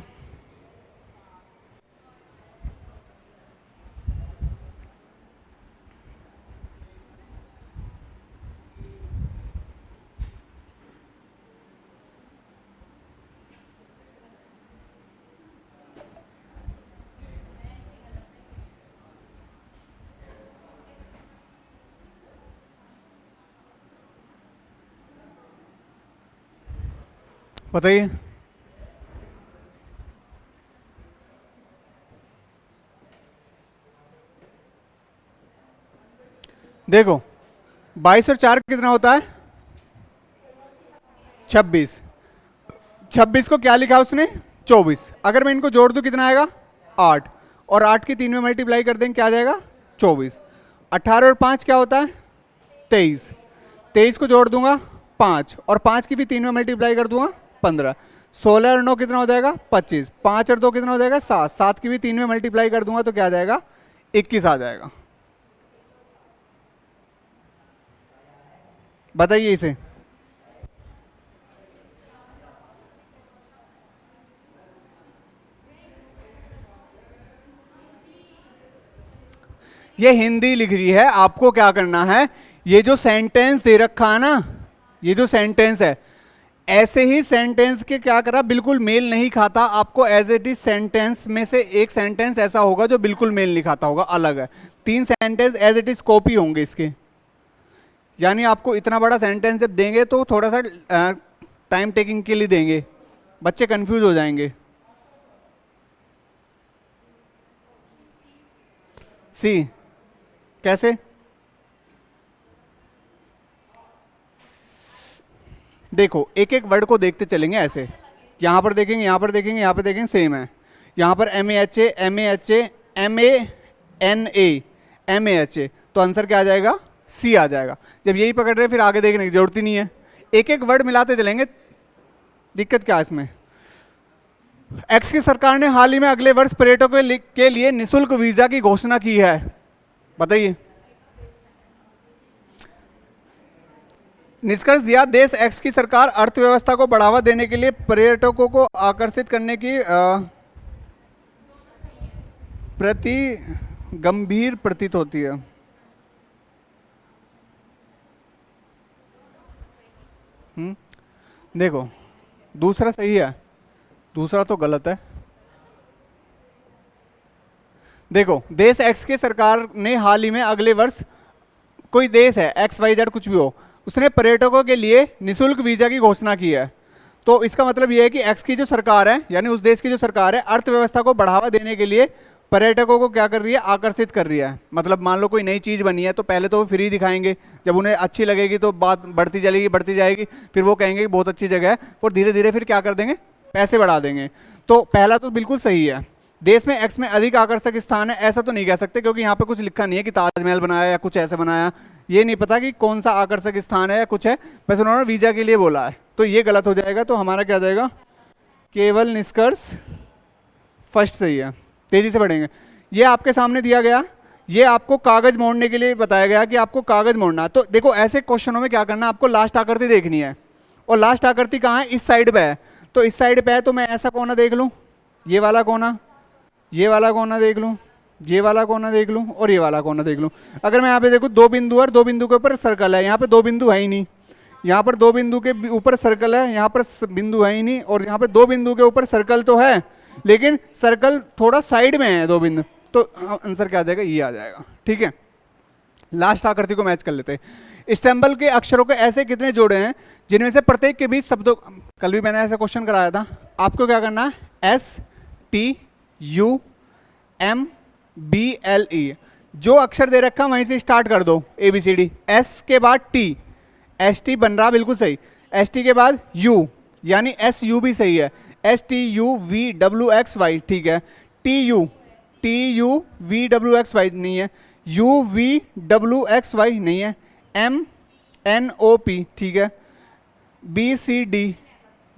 बताइए। देखो 22 और 4 कितना होता है 26। 26 को क्या लिखा उसने 24। अगर मैं इनको जोड़ दूं कितना आएगा 8, और 8 की 3 में मल्टीप्लाई कर देंगे क्या आ जाएगा 24। 18 और 5 क्या होता है 23। 23 को जोड़ दूंगा 5, और 5 की भी 3 में मल्टीप्लाई कर दूंगा 15। 16 और 9 कितना हो जाएगा 25। 5 और 2 कितना हो जाएगा 7। 7 की भी 3 में मल्टीप्लाई कर दूंगा तो क्या आ जाएगा 21 आ जाएगा। बताइए इसे। ये हिंदी लिख रही है, आपको क्या करना है, ये जो सेंटेंस दे रखा है ना, ये जो सेंटेंस है, ऐसे ही सेंटेंस के क्या करा बिल्कुल मेल नहीं खाता। आपको एज इट इज सेंटेंस में से एक सेंटेंस ऐसा होगा जो बिल्कुल मेल नहीं खाता होगा, अलग है। 3 sentence as it is copy होंगे इसके। यानी आपको इतना बड़ा सेंटेंस जब देंगे तो थोड़ा सा टाइम टेकिंग के लिए देंगे, बच्चे कंफ्यूज हो जाएंगे। सी कैसे, देखो एक एक वर्ड को देखते चलेंगे ऐसे। यहां पर देखेंगे, यहां पर देखेंगे, यहां पर देखेंगे, सेम है। यहां पर MAHA MAHA MANA MAHA, तो आंसर क्या आ जाएगा सी आ जाएगा। जब यही पकड़ रहे फिर आगे देखने की जरूरत ही नहीं है, एक एक वर्ड मिलाते चलेंगे। दिक्कत क्या है इसमें, एक्स की सरकार ने हाल ही में अगले वर्ष पर्यटकों के लिए निशुल्क वीजा की घोषणा की है। बताइए। निष्कर्ष दिया, देश एक्स की सरकार अर्थव्यवस्था को बढ़ावा देने के लिए पर्यटकों को आकर्षित करने की प्रति गंभीर प्रतीत होती है। देखो, दूसरा सही है, दूसरा तो गलत है। देखो, देश एक्स की सरकार ने हाल ही में अगले वर्ष, कोई देश है एक्स वाई जेड कुछ भी हो, उसने पर्यटकों के लिए निशुल्क वीजा की घोषणा की है। तो इसका मतलब यह है कि एक्स की जो सरकार है, यानी उस देश की जो सरकार है, अर्थव्यवस्था को बढ़ावा देने के लिए पर्यटकों को क्या कर रही है, आकर्षित कर रही है। मतलब मान लो कोई नई चीज़ बनी है तो पहले तो वो फ्री दिखाएंगे, जब उन्हें अच्छी लगेगी तो बात बढ़ती चलेगी, बढ़ती जाएगी, फिर वो कहेंगे कि बहुत अच्छी जगह है, और धीरे धीरे फिर क्या कर देंगे, पैसे बढ़ा देंगे। तो पहला तो बिल्कुल सही है, देश में एक्स में अधिक आकर्षक स्थान है, ऐसा तो नहीं कह सकते, क्योंकि यहाँ पे कुछ लिखा नहीं है कि ताजमहल बनाया या कुछ ऐसे बनाया, ये नहीं पता कि कौन सा आकर्षक स्थान है या कुछ है, बस उन्होंने वीजा के लिए बोला है, तो ये गलत हो जाएगा। तो हमारा क्या जाएगा, केवल निष्कर्ष फर्स्ट सही है। तेजी से बढ़ेंगे। ये आपके सामने दिया गया, ये आपको कागज मोड़ने के लिए बताया गया कि आपको कागज मोड़ना है। तो देखो, ऐसे क्वेश्चनों में क्या करना है, आपको लास्ट आकृति देखनी है, और लास्ट आकृति कहाँ है, इस साइड पे है। तो इस साइड पे है तो मैं ऐसा कोना देख लूँ, ये वाला कोना, ये वाला कोना देख लूँ, ये वाला कोना देख लूँ, और ये वाला कोना देख लूँ। अगर मैं यहाँ पे देखूँ, दो बिंदु और दो बिंदु के ऊपर सर्कल है, यहाँ पे दो बिंदु है ही नहीं, यहाँ पर दो बिंदु के ऊपर सर्कल है, यहाँ पर बिंदु है ही नहीं, और यहाँ पे दो बिंदु के ऊपर सर्कल तो है, लेकिन सर्कल थोड़ा साइड में है, दो बिंदु, तो आंसर क्या आ जाएगा, ये आ जाएगा। ठीक है, लास्ट आकृति को मैच कर लेते हैं। स्टेम्बल के अक्षरों के ऐसे कितने जोड़े हैं जिनमें से प्रत्येक के बीच शब्दों, कल भी मैंने ऐसा क्वेश्चन कराया था, आपको क्या करना है, S T U M B L E, जो अक्षर दे रखा वहीं से स्टार्ट कर दो, A B C D. S के बाद टी, एस टी बन रहा बिल्कुल सही, एस टी के बाद यू, यानी एस यू भी सही है, S T U V W X Y, ठीक है। T U V W X Y नहीं है, U V W X Y नहीं है, एम एन ओ पी, ठीक है, बी सी डी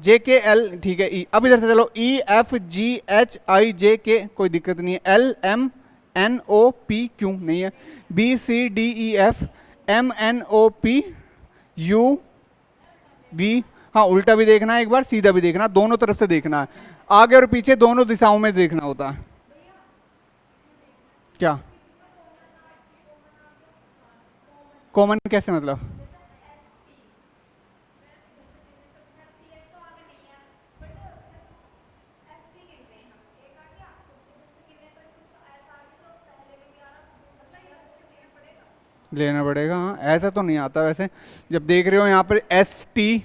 जे के एल, ठीक है, ई। अब इधर से चलो, E F G H I जे के, कोई दिक्कत नहीं है, L M N O P Q नहीं है, B C D E F, M N O P U V, हाँ उल्टा भी देखना है एक बार, सीधा भी देखना, दोनों तरफ से देखना है, आगे और पीछे दोनों दिशाओं में देखना होता है। क्या कॉमन कैसे, मतलब लेना पड़ेगा, हाँ ऐसा तो नहीं आता वैसे, जब देख रहे हो यहाँ पर एस टी,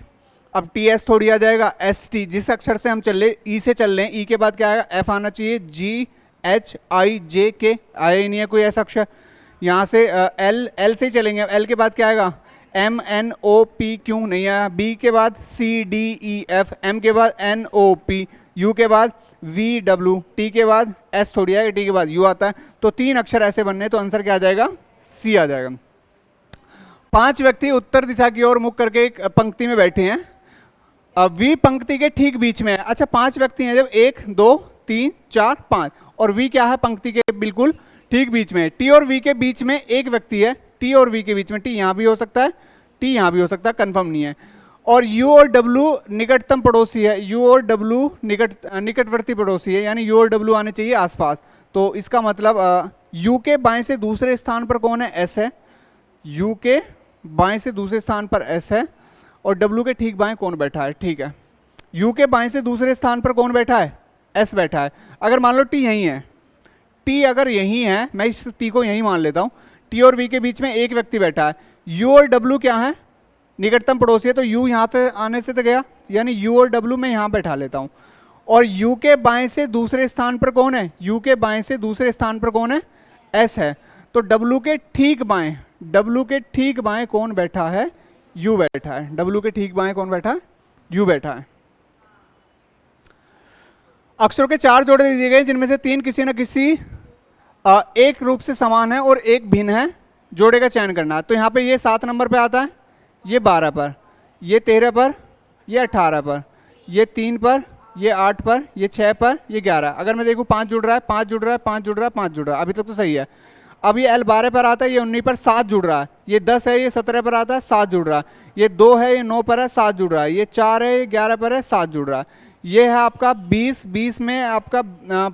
अब टी एस थोड़ी आ जाएगा, एस टी, जिस अक्षर से हम चल रहे, ई से चल रहे हैं, ई के बाद क्या आएगा, एफ आना चाहिए, जी एच आई जे के आया ही नहीं है कोई ऐसा अक्षर, यहाँ से एल, एल से ही चलेंगे, एल के बाद क्या आएगा, M N O P Q नहीं आया, बी के बाद C D E F, M के बाद एन ओ पी, यू के बाद वी डब्ल्यू, टी के बाद एस थोड़ी आएगा, टी के बाद यू आता है, तो तीन अक्षर ऐसे बनने, तो आंसर क्या आ जाएगा, सी आ जाएगा। पांच व्यक्ति उत्तर दिशा की ओर मुख करके एक पंक्ति में बैठे हैं, अब वी पंक्ति के ठीक बीच में है। अच्छा, पांच व्यक्ति हैं, जब एक दो तीन चार पांच, और वी क्या है, पंक्ति के बिल्कुल ठीक बीच में है। टी और वी के बीच में एक व्यक्ति है, टी और वी के बीच में, टी यहाँ भी हो सकता है, टी यहाँ भी हो सकता है, कंफर्म नहीं है। और यू और डब्ल्यू निकटतम पड़ोसी है, यू और डब्ल्यू निकटवर्ती पड़ोसी है, यानी यू और डब्ल्यू आने चाहिए आसपास। तो इसका मतलब यू के बाएं से दूसरे स्थान पर कौन है, एस है, यू के बाएं से दूसरे स्थान पर एस है, और डब्ल्यू के ठीक बाएं कौन बैठा है, ठीक है। यू के बाएं से दूसरे स्थान पर कौन बैठा है, एस बैठा है। अगर मान लो टी यहीं है, टी अगर यहीं है, मैं इस टी को यहीं मान लेता हूँ, टी और वी के बीच में एक व्यक्ति बैठा है, यू और डब्ल्यू क्या है, निकटतम पड़ोसी है, तो यू यहाँ से आने से तो गया, यानी यू और डब्ल्यू मैं यहाँ बैठा लेता हूँ। और यू के बाएं से दूसरे स्थान पर कौन है, यू के बाएं से दूसरे स्थान पर कौन है, एस है, तो डब्ल्यू के ठीक बाएं, डब्ल्यू के ठीक बाएं कौन बैठा है, यू बैठा है, डब्ल्यू के ठीक बाएं कौन बैठा है, यू बैठा है। अक्षरों के चार जोड़े दिए गए जिनमें से तीन किसी न किसी एक रूप से समान है और एक भिन्न है, जोड़े का चयन करना है। तो यहाँ पे ये 7 नंबर पे आता है, ये 12 पर, ये 13 पर, ये 18 पर, ये 3 पर, ये 8 पर, ये 6 पर, ये 11। अगर मैं देखूँ 5 जुड़ रहा है, 5 जुड़ रहा है, 5 जुड़ रहा है, 5 जुड़ रहा है, अभी तक तो सही है। अब ये L 12 पर आता है, ये 19 पर 7 जुड़ रहा है, ये 10 है, ये 17 पर आता है, 7 जुड़ रहा है, ये 2 है, ये 9 पर है, 7 जुड़ रहा है, ये 4 है, ये 11 पर है, 7 जुड़ रहा है, ये है आपका 20, 20 में आपका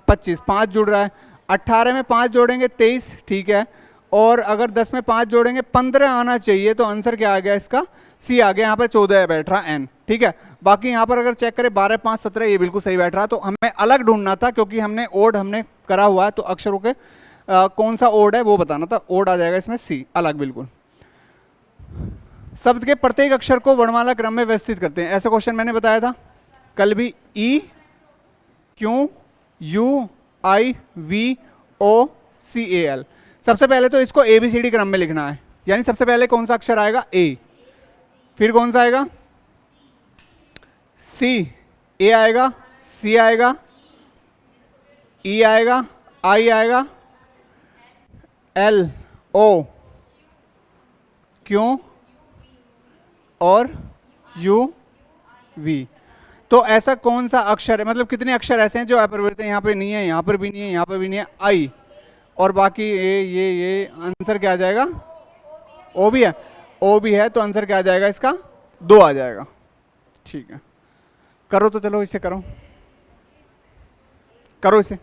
25, 5 जुड़ रहा है, 18 में 5 जोड़ेंगे 23, ठीक है, और अगर 10 में 5 जोड़ेंगे 15 आना चाहिए, तो आंसर क्या आ गया इसका, सी आ गया। यहाँ पर 14 बैठ रहा एन, ठीक है। बाकी यहाँ पर अगर चेक करें 12, 5, 17 ये बिल्कुल सही बैठ रहा। तो हमें अलग ढूंढना था, क्योंकि हमने ओड हमने करा हुआ है, तो अक्षरों के कौन सा ओड है वो बताना था। ओड आ जाएगा इसमें सी, अलग बिल्कुल। शब्द के प्रत्येक अक्षर को वर्णमाला क्रम में व्यवस्थित करते हैं, ऐसा क्वेश्चन मैंने बताया था कल भी। E, Q, U, I, V, O, C, A, L. सबसे पहले तो इसको ABCD क्रम में लिखना है, यानी सबसे पहले कौन सा अक्षर आएगा, ए, फिर कौन सा आएगा, सी, ए आएगा, सी आएगा, ई आएगा, आई आएगा, एल, ओ, क्यू और यू, वी। तो ऐसा कौन सा अक्षर है, मतलब कितने अक्षर ऐसे हैं जो अपरिवर्तित हैं, यहाँ पे नहीं है, यहाँ पर भी नहीं है, यहाँ पर भी नहीं है, आई, और बाकी ये आंसर क्या आ जाएगा, ओ भी है, ओ भी है, तो आंसर क्या आ जाएगा इसका, 2 आ जाएगा, ठीक है। करो तो चलो इसे करो, करो इसे।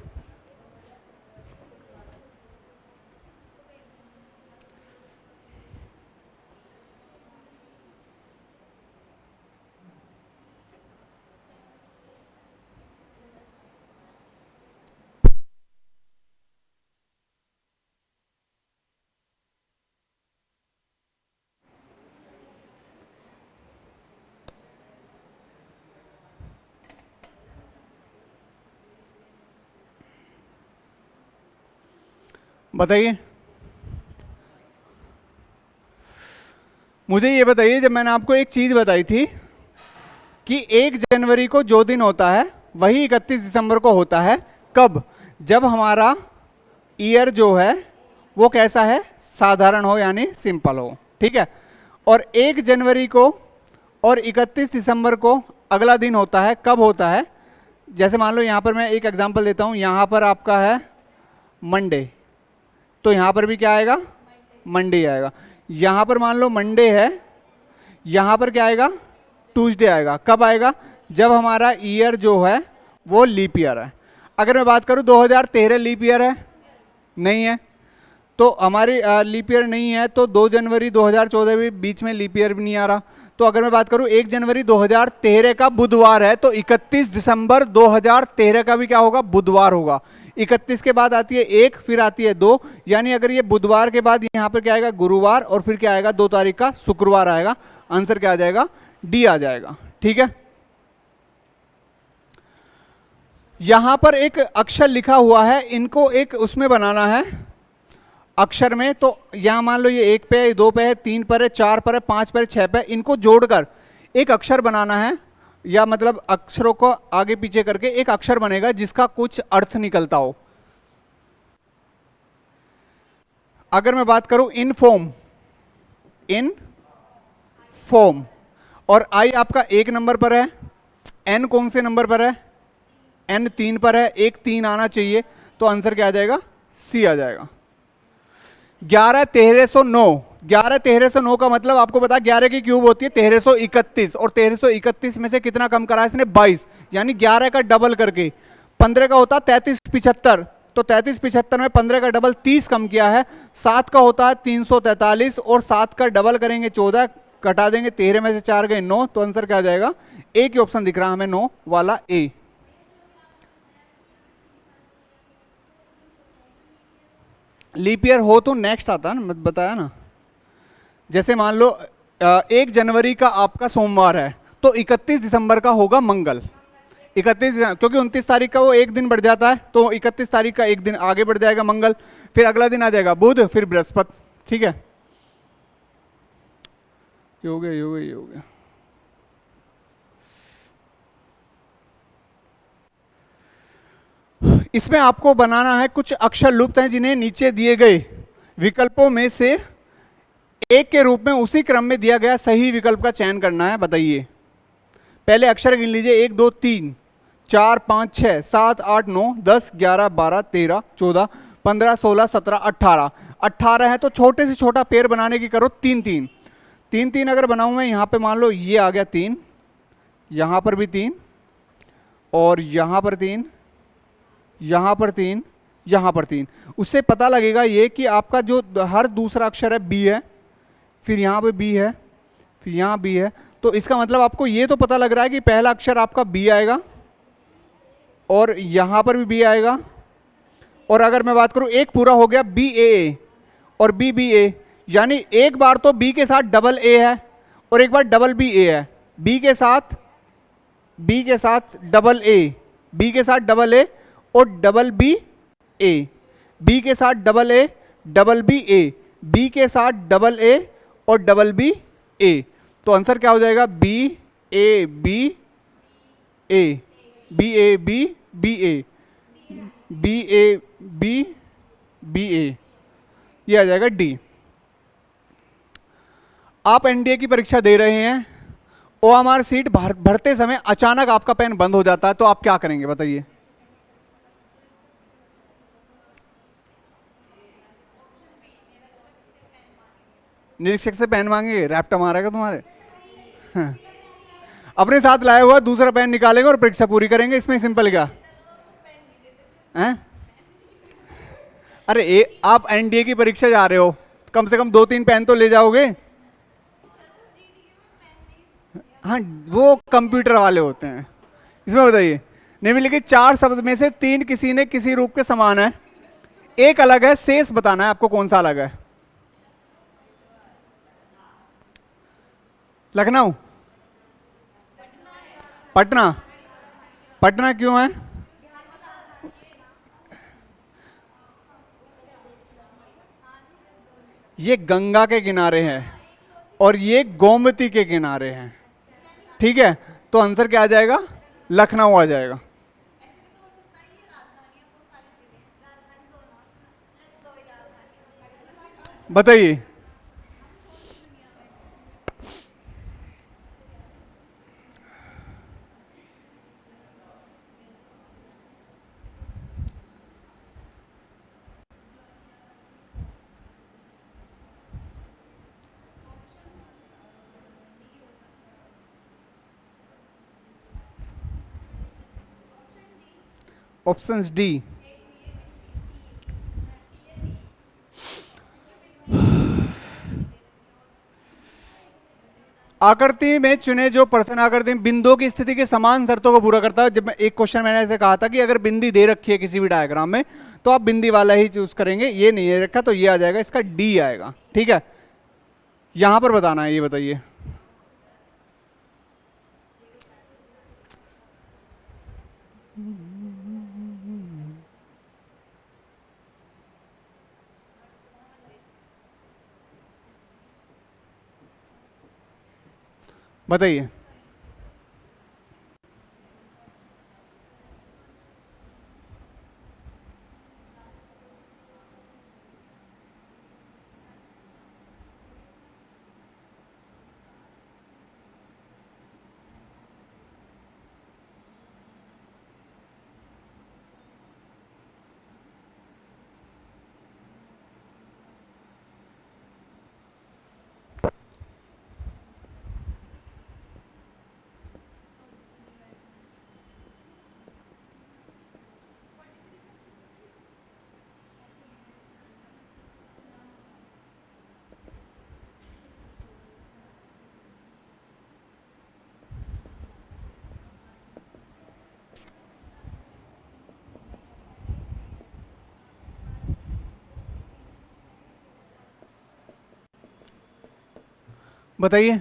बताइए, मुझे ये बताइए, जब मैंने आपको एक चीज बताई थी कि 1 जनवरी को जो दिन होता है वही 31 दिसंबर को होता है, कब, जब हमारा ईयर जो है वो कैसा है, साधारण हो, यानी सिंपल हो, ठीक है। और 1 जनवरी को और 31 दिसंबर को अगला दिन होता है, कब होता है, जैसे मान लो यहाँ पर मैं एक एग्जांपल देता हूँ, यहाँ पर आपका है मंडे, तो यहाँ पर भी क्या आएगा, मंडे आएगा। यहाँ पर मान लो मंडे है, यहाँ पर क्या आएगा, ट्यूसडे आएगा। कब आएगा, जब हमारा ईयर जो है वो लीप ईयर है। अगर मैं बात करूँ 2013 लीप ईयर है, नहीं है, तो हमारी लीप ईयर नहीं है, तो 2 जनवरी 2014 भी बीच में लीप ईयर भी नहीं आ रहा। तो अगर मैं बात करूं 1 जनवरी 2013 का बुधवार है, तो 31 दिसंबर 2013 का भी क्या होगा, बुधवार होगा। 31 के बाद आती है 1, फिर आती है 2, यानी अगर ये बुधवार के बाद यहाँ पर क्या आएगा, गुरुवार, और फिर क्या आएगा 2 तारीख का शुक्रवार आएगा। आंसर क्या आ जाएगा, डी आ जाएगा, ठीक है। यहां पर एक अक्षर लिखा हुआ है, इनको एक उसमें बनाना है अक्षर में। तो यहां मान लो ये 1 पे है, 2 पे है, 3 पर है, 4 पर है, 5 पर है, 6 पे, इनको जोड़कर एक अक्षर बनाना है, या मतलब अक्षरों को आगे पीछे करके एक अक्षर बनेगा जिसका कुछ अर्थ निकलता हो। अगर मैं बात करूं इन फॉर्म, इन फॉर्म, और आई आपका 1 नंबर पर है, एन कौन से नंबर पर है, एन 3 पर है, एक 3 आना चाहिए, तो आंसर क्या आ जाएगा, सी आ जाएगा। 11 1309, 11 1309 का मतलब आपको पता है 11 की क्यूब होती है 1331, और 1331 में से कितना कम करा है इसने, 22, यानी 11 का डबल करके 15 का होता 3375, तो 3375 में 15 का डबल 30 कम किया है। 7 का होता है 343, और 7 का डबल करेंगे 14, कटा देंगे 13 में से 4 गए 9, तो आंसर क्या आ जाएगा, एक ही ऑप्शन दिख रहा हमें 9 वाला ए। लीप ईयर हो तो नेक्स्ट आता ना, बताया ना। जैसे मान लो 1 जनवरी का आपका सोमवार है, तो 31 दिसंबर का होगा मंगल। 31, क्योंकि 29 तारीख का वो एक दिन बढ़ जाता है, तो 31 तारीख का एक दिन आगे बढ़ जाएगा मंगल, फिर अगला दिन आ जाएगा बुध, फिर बृहस्पति, ठीक है। ये हो गया, ये हो गया, ये हो गया। इसमें आपको बनाना है, कुछ अक्षर लुप्त हैं जिन्हें नीचे दिए गए विकल्पों में से एक के रूप में उसी क्रम में दिया गया सही विकल्प का चयन करना है। बताइए, पहले अक्षर गिन लीजिए, 1 2 3 4 5 6 7 8 9 10 11 12 13 14 15 16 17 18 18 है तो छोटे से छोटा पेयर बनाने की करो 3 3 3 3 अगर बनाऊं मैं यहाँ पे मान लो ये आ गया 3, यहाँ पर भी 3 और यहाँ पर 3, यहाँ पर 3, यहाँ पर 3। उससे पता लगेगा ये कि आपका जो हर दूसरा अक्षर है बी है, फिर यहाँ पे बी है, फिर यहाँ बी है, तो इसका मतलब आपको ये तो पता लग रहा है कि पहला अक्षर आपका बी आएगा और यहाँ पर भी बी आएगा। और अगर मैं बात करूँ एक पूरा हो गया बी ए और बी बी ए, यानी एक बार तो बी के साथ डबल ए है और एक बार डबल बी ए है, बी के साथ डबल ए, बी के साथ डबल ए और डबल बी ए, बी के साथ double A double B A, B के साथ डबल ए और डबल बी ए। तो आंसर क्या हो जाएगा? B A B A, B A B B A, B A B B A, ये आ जाएगा डी। आप एनडीए की परीक्षा दे रहे हैं, ओएमआर सीट भरते समय अचानक आपका पेन बंद हो जाता है, तो आप क्या करेंगे बताइए? निरीक्षक से पेन मांगेंगे? रैप्टा मारेगा तुम्हारे? हाँ। अपने साथ लाया हुआ दूसरा पेन निकालेंगे और परीक्षा पूरी करेंगे, इसमें सिंपल क्या है? अरे आप एनडीए की परीक्षा जा रहे हो, कम से कम 2-3 पेन तो ले जाओगे। हाँ, वो कंप्यूटर वाले होते हैं। इसमें बताइए, निम्नलिखित 4 शब्द में से 3 किसी ने किसी रूप के समान है, एक अलग है, शेष बताना है आपको कौन सा अलग है। लखनऊ, पटना, पटना क्यों है? ये गंगा के किनारे है और ये गोमती के किनारे हैं, ठीक है? तो आंसर क्या आ जाएगा? लखनऊ आ जाएगा। बताइए, ऑप्शन डी। आकृति में चुने जो प्रश्न आकृति में बिंदुओं की स्थिति के समान शर्तों को पूरा करता है। जब एक क्वेश्चन मैंने ऐसे कहा था कि अगर बिंदी दे रखी है किसी भी डायग्राम में तो आप बिंदी वाला ही चूज करेंगे, ये नहीं है रखा तो ये आ जाएगा, इसका डी आएगा, ठीक है? यहां पर बताना है, ये बताइए। बताइए, बताइए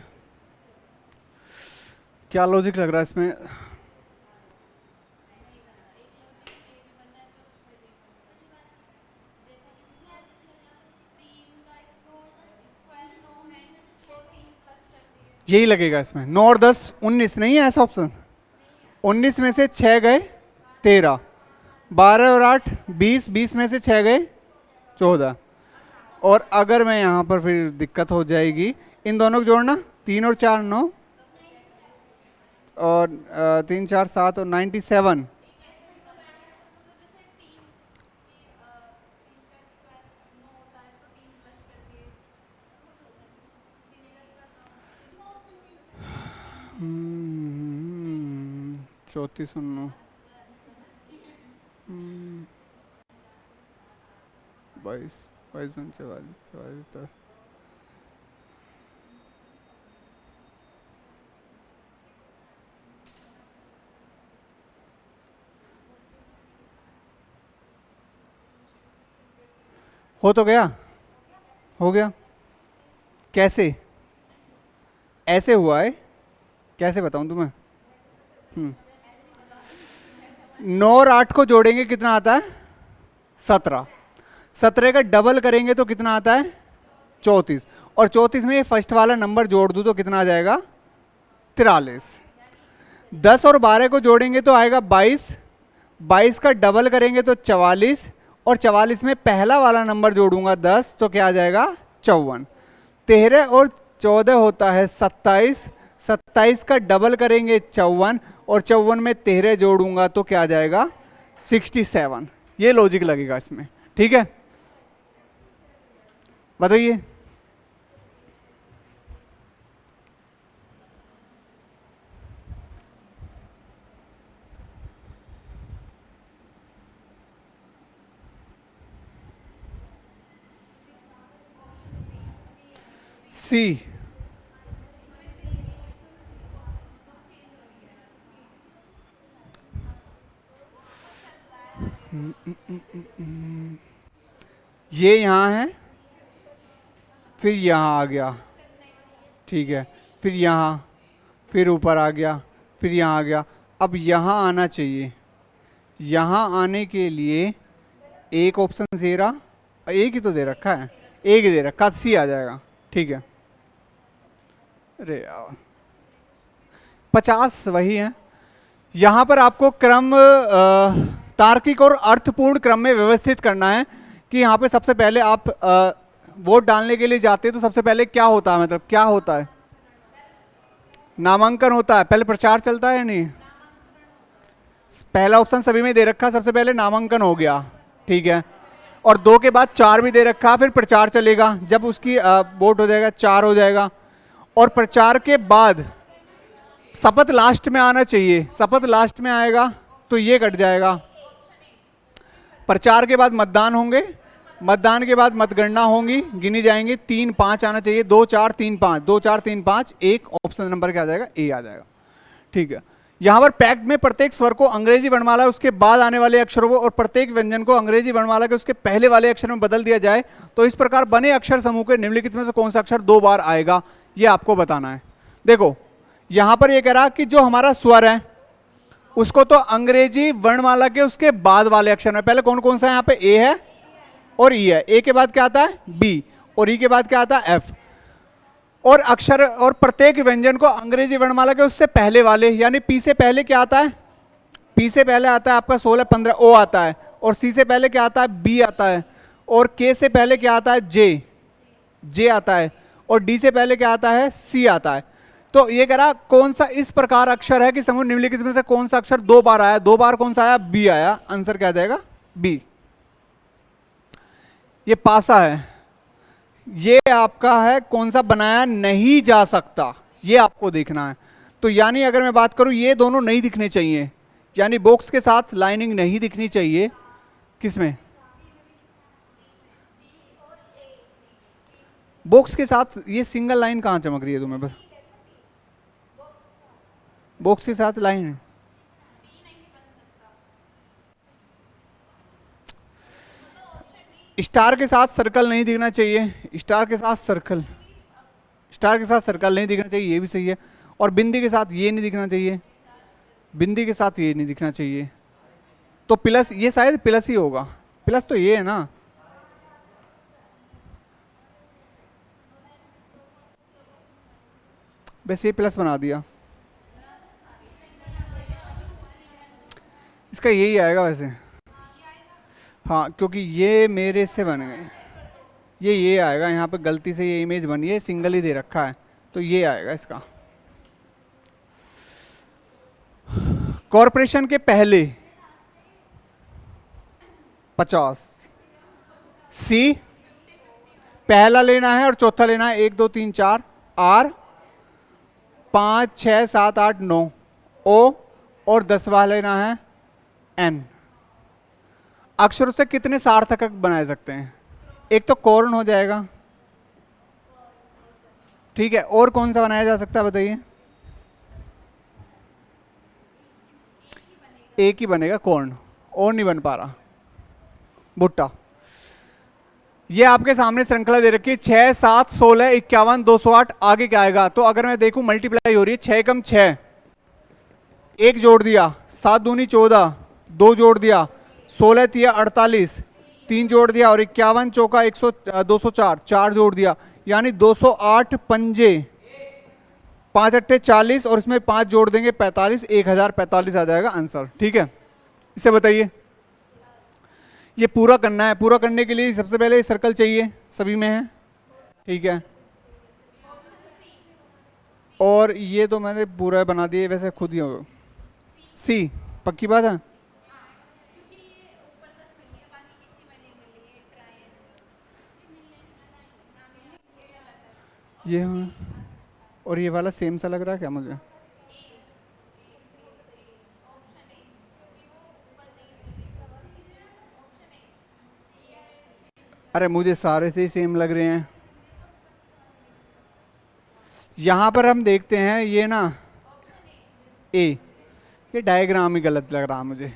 क्या लॉजिक लग रहा है इसमें? यही लगेगा इसमें। 9 और 10 19 नहीं है ऐसा ऑप्शन? 19 में से 6 गए 13, 12 और 8 20, 20 में से 6 गए 14। और अगर मैं यहाँ पर फिर दिक्कत हो जाएगी, इन दोनों को जोड़ना, 3 और 4 9, और 3 4 7 और 97। चौथी सुनो, 22 22 44 44 हो तो गया, हो गया। कैसे? ऐसे हुआ है, कैसे बताऊं तुम्हें? 9 और 8 को जोड़ेंगे कितना आता है? 17। 17 का डबल करेंगे तो कितना आता है? 34। और 34 में ये फर्स्ट वाला नंबर जोड़ दूं तो कितना आ जाएगा? 43। 10 और 12 को जोड़ेंगे तो आएगा 22। 22 का डबल करेंगे तो 44। और 44 में पहला वाला नंबर जोड़ूंगा 10 तो क्या आ जाएगा? 54। 13 और 14 होता है 27। 27 का डबल करेंगे 54। और 54 में 13 जोड़ूंगा तो क्या आ जाएगा? 67। ये लॉजिक लगेगा इसमें, ठीक है? बताइए। सी। ये यहां है, फिर यहाँ आ गया, ठीक है, फिर यहाँ, फिर ऊपर आ गया, फिर यहाँ आ गया। अब यहाँ आना चाहिए। यहाँ आने के लिए एक ऑप्शन दे रहा, एक ही तो दे रखा है, एक ही दे रखा, सी आ जाएगा, ठीक है। अरे यार 50 वही है। यहाँ पर आपको क्रम तार्किक और अर्थपूर्ण क्रम में व्यवस्थित करना है कि यहाँ पे सबसे पहले आप वोट डालने के लिए जाते हैं तो सबसे पहले क्या होता है, मतलब क्या होता है? नामांकन होता है, पहले प्रचार चलता है या नहीं? पहला ऑप्शन सभी में दे रखा, सबसे पहले नामांकन हो गया, ठीक है। और 2 के बाद 4 भी दे रखा, फिर प्रचार चलेगा, जब उसकी वोट हो जाएगा 4 हो जाएगा। और प्रचार के बाद शपथ लास्ट में आना चाहिए, शपथ लास्ट में आएगा तो ये कट जाएगा। प्रचार के बाद मतदान होंगे, मतदान के बाद मतगणना होंगी, गिनी जाएंगी, 3 5 आना चाहिए, 2 4 3 5, 2 4 3 5, एक ऑप्शन नंबर क्या आ जाएगा? ए आ जाएगा, ठीक है। यहां पर पैक्ट में प्रत्येक स्वर को अंग्रेजी वर्णमाला उसके बाद आने वाले अक्षरों को और प्रत्येक व्यंजन को अंग्रेजी वर्णमाला के उसके पहले वाले अक्षर में बदल दिया जाए तो इस प्रकार बने अक्षर समूह के निम्नलिखित में से कौन सा अक्षर 2 बार आएगा, ये आपको बताना है। देखो यहां पर ये कह रहा कि जो हमारा स्वर है उसको तो अंग्रेजी वर्णमाला के उसके बाद वाले अक्षर में, पहले कौन कौन सा है? यहाँ पे ए है और ई है, ए के बाद क्या आता है? बी, और ई के बाद क्या आता है? एफ। और अक्षर और प्रत्येक व्यंजन को अंग्रेजी वर्णमाला के उससे पहले वाले, यानी पी से पहले क्या आता है? पी से पहले आता है आपका 16 15 ओ आता है, और सी से पहले क्या आता है? बी आता है, और के से पहले क्या आता है? जे, जे आता है, और डी से पहले क्या आता है? सी आता है। तो ये कह रहा कौन सा इस प्रकार अक्षर है कि समूह निम्नलिखित में से कौन सा अक्षर 2 बार आया? 2 बार कौन सा आया? बी आया, आंसर क्या आ जाएगा? बी। ये पासा है, ये आपका है कौन सा बनाया नहीं जा सकता, ये आपको देखना है। तो यानी अगर मैं बात करूं ये दोनों नहीं दिखने चाहिए, यानी बॉक्स के साथ लाइनिंग नहीं दिखनी चाहिए। किसमें? बॉक्स के साथ ये सिंगल लाइन कहां चमक रही है तुम्हें? बस बॉक्स के साथ लाइन है, स्टार के साथ सर्कल नहीं दिखना चाहिए, स्टार के साथ सर्कल, स्टार के साथ सर्कल नहीं दिखना चाहिए, ये भी सही है। और बिंदी के साथ ये नहीं दिखना चाहिए, बिंदी के साथ ये नहीं दिखना चाहिए। तो प्लस, ये शायद प्लस ही होगा, प्लस तो ये है ना। बस ये प्लस बना दिया, इसका यही आएगा वैसे। हाँ क्योंकि ये मेरे से बन गए, ये आएगा, यहाँ पे गलती से ये इमेज बनी है, सिंगल ही दे रखा है तो ये आएगा इसका। कॉरपोरेशन के पहले 50, सी पहला लेना है और चौथा लेना है, 1 2 3 4, आर 5 6 7 8 9, ओ और 10वां लेना है एन। अक्षरों से कितने सार्थक बनाए सकते हैं? एक तो कॉर्न हो जाएगा, ठीक है, और कौन सा बनाया जा सकता है बताइए? एक ही बनेगा कॉर्न, और नहीं बन पा रहा। भुट्टा। ये आपके सामने श्रृंखला दे रखी है 6 7 16 51 208, आगे क्या आएगा? तो अगर मैं देखूं मल्टीप्लाई हो रही है, 6 कम 6, 1 जोड़ दिया, 7 दूनी 14, 2 जोड़ दिया, 16 तिया 48, 3 जोड़ दिया और 51 चौका 204, 4 जोड़ दिया, यानी 208 पंजे, 5 अट्ठे 40 और इसमें 5 जोड़ देंगे 45, 1045 आ जाएगा आंसर। ठीक है, इसे बताइए। ये पूरा करना है, पूरा करने के लिए सबसे पहले सर्कल चाहिए, सभी में है, ठीक है। और ये तो मैंने पूरा बना दिए वैसे खुद ही होगा। सी पक्की बात है। ये और ये वाला सेम सा लग रहा है क्या मुझे? अरे मुझे सारे से ही सेम लग रहे हैं। यहां पर हम देखते हैं ये ना ए, ये डायग्राम ही गलत लग रहा मुझे।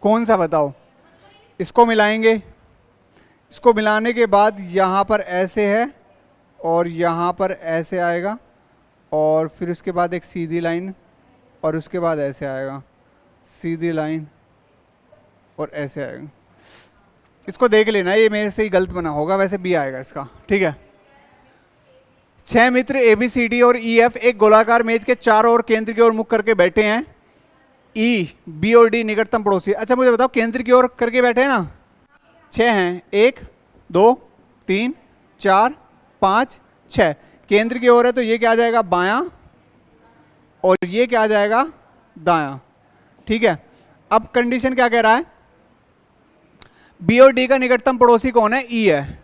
कौन सा बताओ? इसको मिलाएंगे, इसको मिलाने के बाद यहाँ पर ऐसे है और यहाँ पर ऐसे आएगा और फिर उसके बाद एक सीधी लाइन और उसके बाद ऐसे आएगा, सीधी लाइन और ऐसे आएगा। इसको देख लेना, ये मेरे से ही गलत बना होगा, वैसे बी आएगा इसका। ठीक है। 6 मित्र ए बी सी डी और ई एफ एक गोलाकार मेज के चारों ओर केंद्र की ओर मुख करके बैठे हैं। ई बी और डी निकटतम पड़ोसी। अच्छा मुझे बताओ, केंद्र की ओर करके बैठे हैं ना, 6 हैं, 1 2 3 4 5 6, केंद्र की ओर है तो ये क्या आ जाएगा? बायां, और ये क्या आ जाएगा? दायां। ठीक है। अब कंडीशन क्या कह रहा है? बी और डी का निकटतम पड़ोसी कौन है? ई है,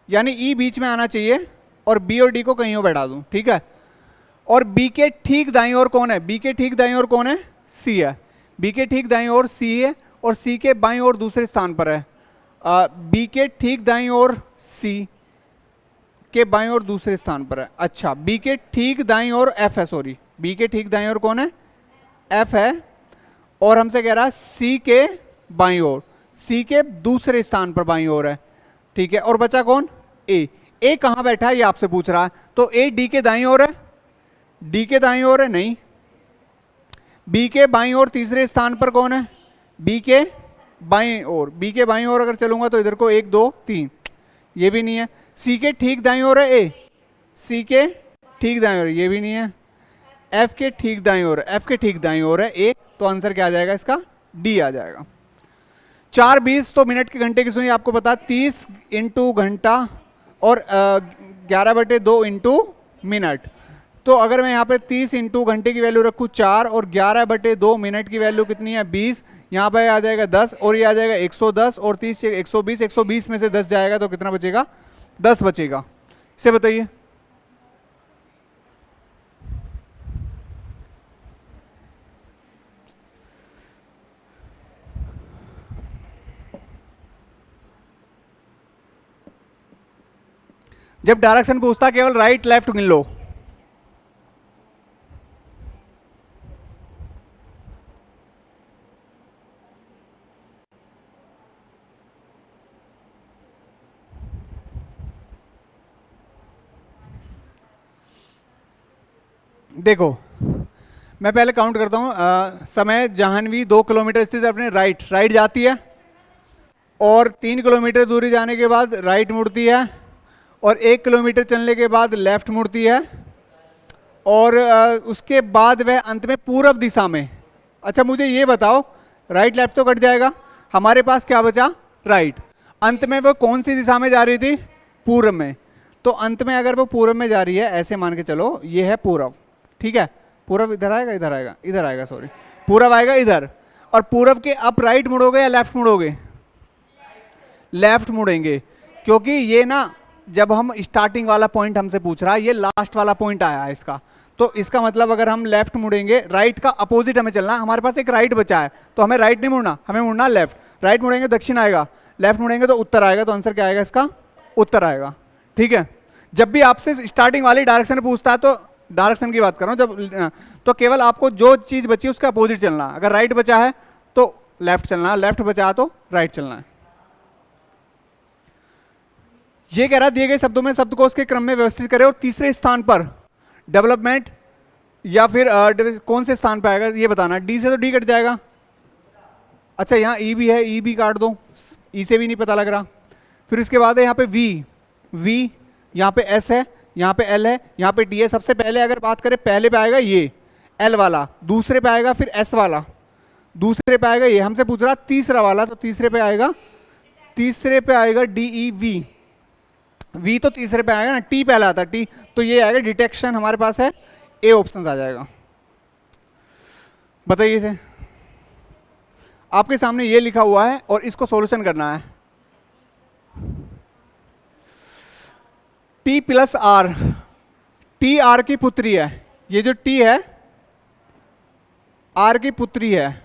यानी ई बीच में आना चाहिए और बी और डी को कहीं और बैठा दूं। ठीक है। और बी के ठीक दाईं ओर कौन है? बी के ठीक दाईं ओर कौन है? सी है। बी के ठीक दाईं ओर सी है और सी के बाईं ओर दूसरे स्थान पर है। बी के ठीक दाईं ओर सी के बाईं ओर दूसरे स्थान पर है। अच्छा, बी के ठीक दाईं ओर एफ है, सॉरी, बी के ठीक दाईं ओर कौन है? एफ है। और हमसे कह रहा है सी के बाईं ओर, सी के दूसरे स्थान पर बाईं ओर है। ठीक है। और बचा कौन? ए। ए कहां बैठा है ये आपसे पूछ रहा है, तो ए डी के दाईं ओर है, डी के दाईं ओर है नहीं। बी के बाईं ओर तीसरे स्थान पर कौन है? बी के बाईं ओर, बी के बाईं ओर अगर चलूंगा तो इधर को 1 2 3, ये भी नहीं है। सी के ठीक दाईं ओर है ए, सी के ठीक दाईं ओर, ये भी नहीं है। एफ के ठीक दाईं ओर, एफ के ठीक दाईं ओर है ए, तो आंसर क्या आ जाएगा इसका? डी आ जाएगा। 4:20 तो मिनट के घंटे की सुनिए, आपको पता 30 इंटू घंटा और 11/2 इंटू मिनट। तो अगर मैं यहाँ पे 30 इंटू घंटे की वैल्यू रखूँ 4 और 11/2 मिनट की वैल्यू कितनी है? 20, यहाँ पे आ जाएगा 10 और ये आ जाएगा 110 और 30 से 120, 120 में से 10 जाएगा तो कितना बचेगा? 10 बचेगा। इसे बताइए। जब डायरेक्शन पूछता केवल राइट लेफ्ट गिन लो। देखो मैं पहले काउंट करता हूं। समय जाह्नवी 2 किलोमीटर स्थित अपने राइट, राइट जाती है और 3 किलोमीटर दूरी जाने के बाद राइट मुड़ती है और 1 किलोमीटर चलने के बाद लेफ्ट मुड़ती है और उसके बाद वह अंत में पूर्व दिशा में। अच्छा मुझे ये बताओ, राइट लेफ्ट तो कट जाएगा, हमारे पास क्या बचा? राइट। अंत में वो कौन सी दिशा में जा रही थी? पूर्व में। तो अंत में अगर वो पूर्व में जा रही है, ऐसे मान के चलो ये है पूर्व, ठीक है, पूरब इधर आएगा, इधर आएगा, इधर आएगा, सॉरी, पूरब आएगा इधर। और पूरब के अप राइट मुड़ोगे या लेफ्ट मुड़ोगे? लेफ्ट मुड़ेंगे, क्योंकि ये ना जब हम स्टार्टिंग वाला पॉइंट हमसे पूछ रहा है, ये लास्ट वाला पॉइंट आया है इसका, तो इसका मतलब अगर हम लेफ्ट मुड़ेंगे, राइट का अपोजिट हमें चलना है। हमारे पास एक राइट बचा है, तो हमें राइट नहीं मुड़ना, हमें मुड़ना लेफ्ट। राइट मुड़ेंगे दक्षिण आएगा, लेफ्ट मुड़ेंगे तो उत्तर आएगा, तो आंसर क्या आएगा इसका? उत्तर आएगा। ठीक है, जब भी आपसे स्टार्टिंग वाली डायरेक्शन पूछता है तो डायरेक्शन की बात कर रहा हूँ, जब तो केवल आपको जो चीज बची उसका अपोजिट चलना है। अगर राइट बचा है तो लेफ्ट चलना है, लेफ्ट बचा है तो राइट चलना है। ये कह रहा है दिए गए शब्दों में शब्दकोश के क्रम में व्यवस्थित करें और तीसरे स्थान पर डेवलपमेंट या फिर कौन से स्थान पर आएगा ये बताना। डी से तो डी कट जाएगा। अच्छा यहाँ ई भी है, ई भी काट दो, ई से भी नहीं पता लग रहा। फिर इसके बाद है यहाँ पे वी, वी यहाँ पे एस है, यहाँ पे एल है, यहाँ पे डी है। सबसे पहले अगर बात करें, पहले पे आएगा ये एल वाला, दूसरे पे आएगा फिर एस वाला, दूसरे पे आएगा ये, हमसे पूछ रहा तीसरा वाला, तो तीसरे पे आएगा डी ई वी, वी तो तीसरे पे आएगा ना, टी पहला आता है टी, तो ये आएगा डिटेक्शन, हमारे पास है ए ऑप्शन आ जाएगा। बताइए इसे, आपके सामने ये लिखा हुआ है और इसको सॉल्यूशन करना है। T plus R, T R की पुत्री है, ये जो टी है आर की पुत्री है,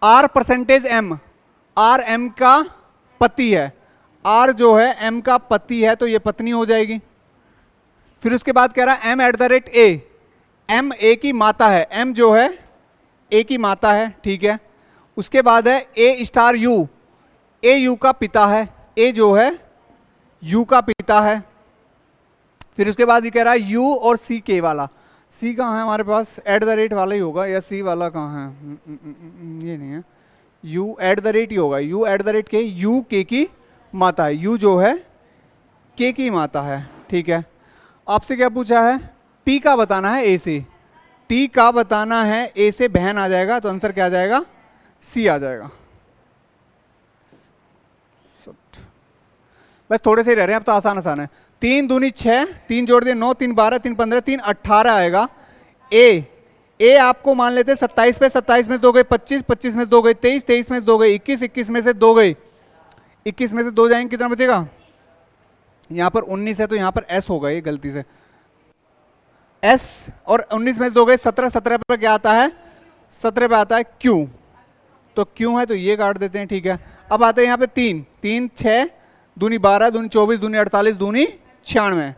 R percentage M, R M का पति है, आर जो है एम का पति है तो ये पत्नी हो जाएगी। फिर उसके बाद कह रहा है M at the rate A, M A की माता है, एम जो है ए की माता है, ठीक है। उसके बाद है ए स्टार यू, ए यू का पिता है, ए जो है यू का पिता है। फिर उसके बाद ये कह रहा है यू और सी के वाला, सी कहाँ है हमारे पास, एट द रेट वाला ही होगा, या सी वाला कहाँ है, ये नहीं है, यू एट द रेट ही होगा, यू एट द रेट के, यू के की माता है, यू जो है के की माता है, ठीक है। आपसे क्या पूछा है, टी का बताना है ए से, टी का बताना है ए से, बहन आ जाएगा, तो आंसर क्या आ जाएगा, सी आ जाएगा। बस थोड़े से ही रह रहे हैं अब तो, आसान आसान है। 3 दूनी 6, 3 जोड़ दिए 9, 3 12, 3 15, 3 18 आएगा। ए आपको मान लेते हैं 27 पे, 27 में 2 गए 25, 25 में 2 गए 23, 23 में 2 गए 21, 21 में से 2 गए 21 में से 2 जाएंगे, कितना बचेगा, यहाँ पर 19 है तो यहाँ पर एस होगा, ये गलती से एस, और 19 में से 2 गए 17, 17 पर क्या आता है, 17 पे आता है क्यू, तो क्यू है तो ये काट देते हैं, ठीक है। अब आते हैं यहाँ पे 3, 3 6 दूनी 12, दूनी 24, दूनी 48, दूनी 96,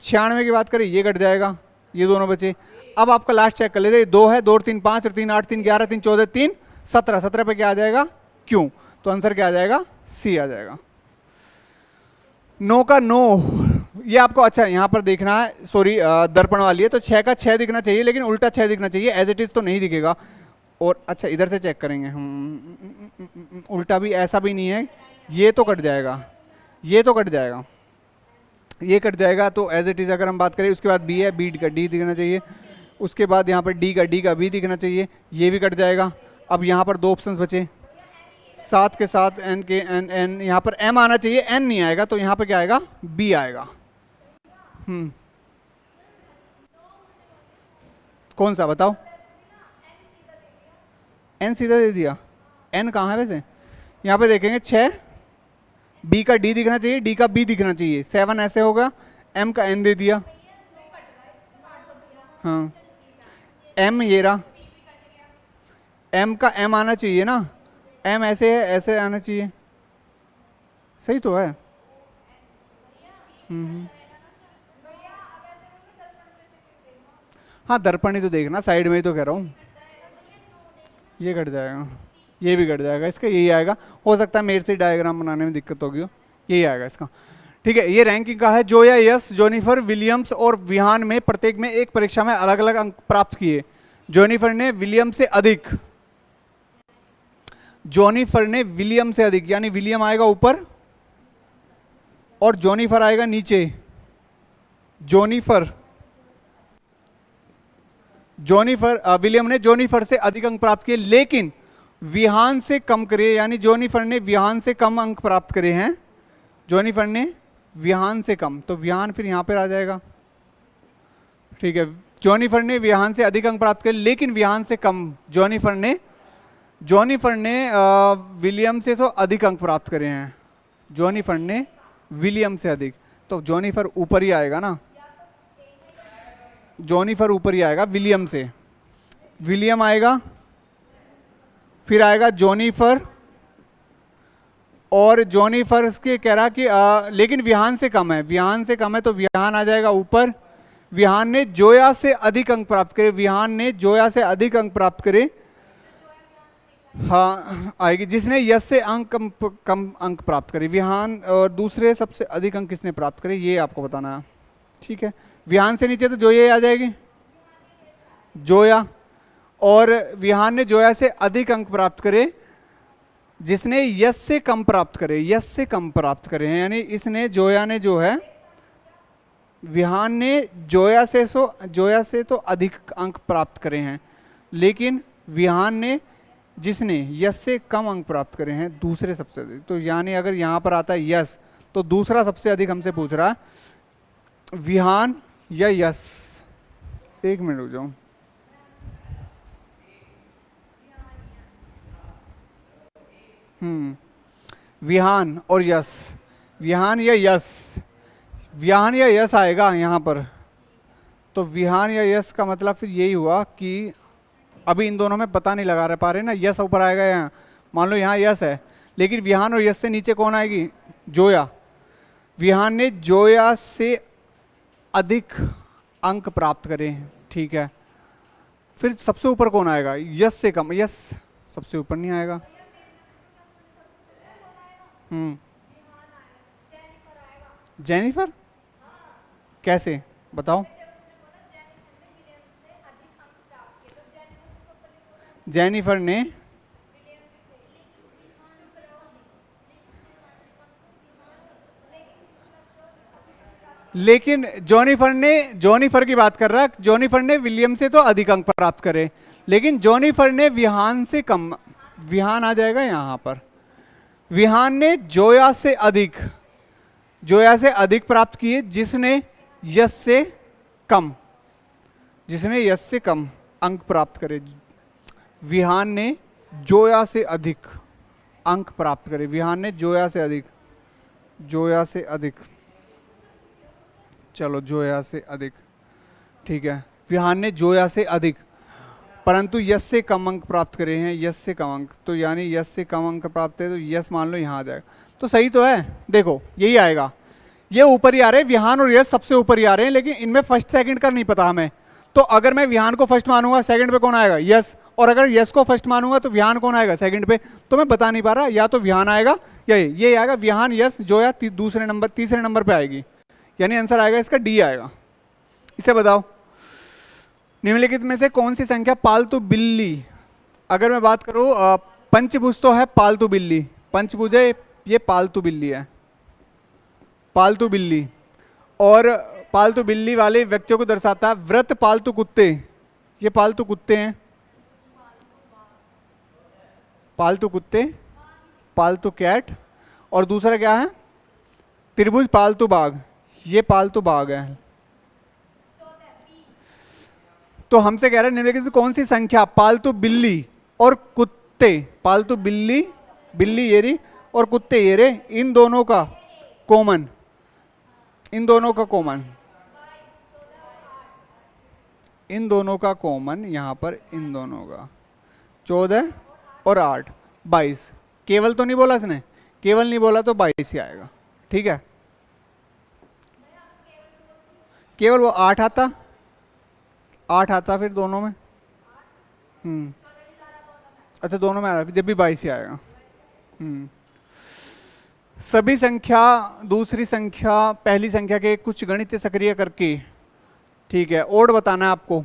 96 की बात करें ये कट जाएगा, ये दोनों बचे। अब आपका लास्ट चेक कर लेते, 2 है, 2 और 3 5 और 3 8, 3 11, 3 14, 3 17, 17 पे क्या आ जाएगा, क्यों, तो आंसर क्या आ जाएगा, सी आ जाएगा। नो का नो, ये आपको अच्छा यहाँ पर देखना है, सॉरी दर्पण वाली है तो 6 का 6 दिखना चाहिए, लेकिन उल्टा 6 दिखना चाहिए, एज इट इज तो नहीं दिखेगा। और अच्छा इधर से चेक करेंगे हम, उल्टा भी ऐसा भी नहीं है, ये तो कट जाएगा, ये तो कट जाएगा, ये कट जाएगा, तो एज इट इज अगर हम बात करें। उसके बाद बी है, बी का डी दिखना चाहिए, उसके बाद यहाँ पर डी का बी दिखना चाहिए, ये भी कट जाएगा। अब यहाँ पर 2 ऑप्शंस बचे, 7 के साथ एन के एन एन, यहाँ पर एम आना चाहिए, एन नहीं आएगा, तो यहाँ पर क्या आएगा, बी आएगा। कौन सा बताओ, एन सीधा दे दिया, एन कहाँ है वैसे, यहाँ पे देखेंगे 6, बी का डी दिखना चाहिए, डी का बी दिखना चाहिए, 7 ऐसे होगा, एम का एन दे दिया, हाँ एम ये रहा, एम का एम आना चाहिए ना, एम ऐसे है, ऐसे आना चाहिए, सही तो है। हाँ दर्पण ही तो देखना, साइड में ही तो कह रहा हूँ, ये कट जाएगा, ये भी कट जाएगा, इसका यही आएगा। हो सकता है मेरे से डायग्राम बनाने में दिक्कत होगी, यही आएगा इसका, ठीक है। ये रैंकिंग का है, जोया यस, जोनिफर विलियम्स और विहान में प्रत्येक में एक परीक्षा में अलग अलग अंक प्राप्त किए। जोनिफर ने विलियम से अधिक, जोनिफर ने विलियम से अधिक, यानी विलियम आएगा ऊपर और जोनिफर आएगा नीचे। विलियम ने जोनिफर से अधिक अंक प्राप्त किए, लेकिन विहान से कम करे, यानी जोनिफर ने विहान से कम अंक प्राप्त करे हैं, जोनिफर ने विहान से कम, तो विहान फिर यहां पर आ जाएगा, ठीक है। जॉनिफर ने विहान से अधिक अंक प्राप्त करे लेकिन विहान से कम। जॉनिफर ने विलियम से तो अधिक अंक प्राप्त करे हैं। जॉनिफर ने विलियम से अधिक, तो जॉनिफर ऊपर ही आएगा ना, जॉनिफर ऊपर ही आएगा विलियम से। विलियम आएगा, फिर आएगा जॉनिफर, और जॉनिफर के कह रहा कि लेकिन विहान से कम है, विहान से कम है तो विहान आ जाएगा ऊपर। विहान ने जोया से अधिक अंक प्राप्त करे, विहान ने जोया से अधिक अंक प्राप्त करे, हाँ आएगी। जिसने यश से कम अंक प्राप्त करे, विहान और दूसरे सबसे अधिक अंक किसने प्राप्त करे ये आपको बताना है, ठीक है। विहान से नीचे तो जोया आ जाएगी, जोया, और विहान ने जोया से अधिक अंक प्राप्त करे, जिसने यश से कम प्राप्त करे, यश से कम प्राप्त करे हैं, यानी इसने जोया ने जो है, विहान ने जोया से तो अधिक अंक प्राप्त करे हैं, लेकिन विहान ने जिसने यश से कम अंक प्राप्त करे हैं दूसरे सबसे अधिक। तो यानी अगर यहाँ पर आता है यश तो दूसरा सबसे अधिक हमसे पूछ रहा है विहान या यश। एक मिनट रुक जाओ, विहान और यश, विहान या यश, विहान या यश आएगा यहाँ पर। तो विहान या यश का मतलब फिर यही हुआ कि अभी इन दोनों में पता नहीं लगा पा रहे ना, यश ऊपर आएगा यहाँ, मान लो यहाँ यश है, लेकिन विहान और यश से नीचे कौन आएगी, जोया। विहान ने जोया से अधिक अंक प्राप्त करे, ठीक है। फिर सबसे ऊपर कौन आएगा, यश से कम, यश सबसे ऊपर नहीं आएगा। जेनिफर कैसे बताओ, जेनिफर ने लेकिन जॉनिफर की बात कर रहा है, जॉनिफर ने विलियम से तो अधिक अंक प्राप्त करे, लेकिन जॉनिफर ने विहान से कम, विहान आ जाएगा यहां पर। विहान ने जोया से अधिक प्राप्त किए, जिसने यश से कम, जिसने यश से कम अंक प्राप्त करे। विहान ने जोया से अधिक अंक प्राप्त करे, विहान ने जोया से अधिक, चलो जोया से अधिक, ठीक है। विहान ने जोया से अधिक परंतु यश से कम अंक प्राप्त करे हैं, यश से कम अंक, तो यानी यश से कम अंक प्राप्त है तो यश मान लो यहाँ आ जाएगा। तो सही तो है, देखो यही आएगा, ये ऊपर ही आ रहे हैं, विहान और यश सबसे ऊपर ही आ रहे हैं, लेकिन इनमें फर्स्ट सेकंड का नहीं पता हमें। तो अगर मैं विहान को फर्स्ट मानूंगा सेकंड पे कौन आएगा, यश, और अगर यश को फर्स्ट मानूंगा तो विहान कौन आएगा सेकंड पे। तो मैं बता नहीं पा रहा, या तो विहान आएगा या ये आएगा, विहान यश जोया तीसरे नंबर पे आएगी, यानी आंसर आएगा इसका डी आएगा। इसे बताओ, निम्नलिखित में से कौन सी संख्या पालतू बिल्ली, अगर मैं बात करूं पंचभुज तो है पालतू बिल्ली, पंचभुज है, ये पालतू बिल्ली है, पालतू बिल्ली, और पालतू बिल्ली वाले व्यक्तियों को दर्शाता है। व्रत पालतू कुत्ते, ये पालतू कुत्ते हैं, पालतू कुत्ते, पालतू कैट, और दूसरा क्या है त्रिभुज पालतू बाघ, ये पालतू बाघ है। तो हमसे कह रहे हैं निम्नलिखित कौन सी संख्या पालतू बिल्ली और कुत्ते, पालतू बिल्ली, बिल्ली ये रही, और कुत्ते ये रहे, इन दोनों का कॉमन, इन दोनों का कॉमन, इन दोनों का कॉमन यहां पर, इन दोनों का 14 और 8 22, केवल तो नहीं बोला इसने, केवल नहीं बोला तो 22 ही आएगा, ठीक है। केवल वो 8 आता, 8 आता फिर दोनों में, अच्छा दोनों में आ रहा है, जब भी 22 ही आएगा। सभी संख्या दूसरी संख्या पहली संख्या के कुछ गणितीय सक्रिय करके, ठीक है, ओड बताना है आपको।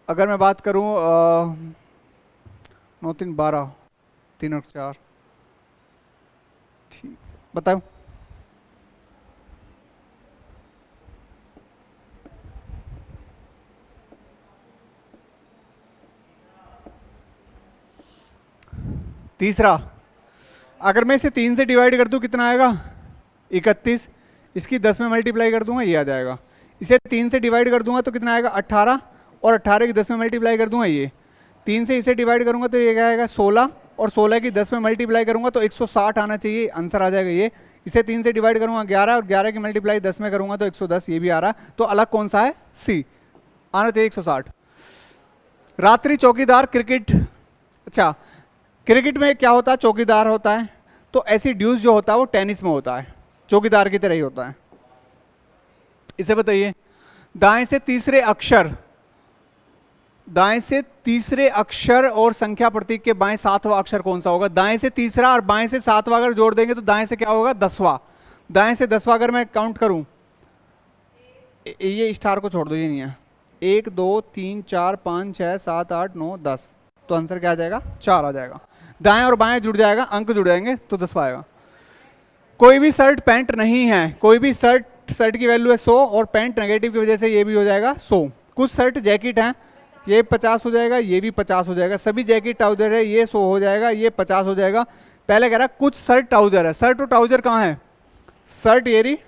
अगर मैं बात करूं 9 3 12 3 और 4, ठीक, बताओ। तीसरा, अगर मैं इसे 3 से डिवाइड कर दूं कितना आएगा 31, इसकी 10 में मल्टीप्लाई कर दूंगा ये आ जाएगा, इसे 3 से डिवाइड कर दूंगा तो कितना आएगा 18, और 18 की 10 में मल्टीप्लाई कर दूंगा ये 3 से इसे डिवाइड करूंगा तो ये क्या आएगा 16, और 16 की 10 में मल्टीप्लाई करूंगा तो 160 आना चाहिए, आंसर आ जाएगा ये। इसे 3 से डिवाइड करूंगा 11, और 11 की मल्टीप्लाई 10 में करूंगा तो 110, ये भी आ रहा है। तो अलग कौन सा है, सी आना चाहिए 160। रात्रि चौकीदार क्रिकेट, अच्छा क्रिकेट में क्या होता है, चौकीदार होता है, तो ऐसी ड्यूस जो होता है वो टेनिस में होता है, चौकीदार की तरह ही होता है। इसे बताइए दाएं से तीसरे अक्षर, दाएं से तीसरे अक्षर और संख्या प्रतीक के बाएं 7वां अक्षर कौन सा होगा। दाएं से तीसरा और बाएं से 7वां अगर जोड़ देंगे तो दाएं से क्या होगा 10वां, दाएं से 10वां अगर मैं काउंट करूं, ये स्टार को छोड़ दो, ये नहीं है, 1 2 3 4 5 6 7 8 9 10, तो आंसर क्या आ जाएगा 4 आ जाएगा। दाएं और बाएं जुड़ जाएगा, अंक जुड़ जाएंगे तो 10वां आएगा। कोई भी शर्ट पैंट नहीं है, कोई भी शर्ट की वैल्यू है 100 और पैंट नेगेटिव की वजह से ये भी हो जाएगा 100। कुछ शर्ट जैकेट हैं, ये 50 हो जाएगा, ये भी 50 हो जाएगा। सभी जैकेट ट्राउजर है, ये 100 हो जाएगा, ये 50 हो जाएगा। पहले कह रहा है कुछ शर्ट ट्राउजर है, शर्ट और ट्राउजर कहाँ है, शर्ट ये रही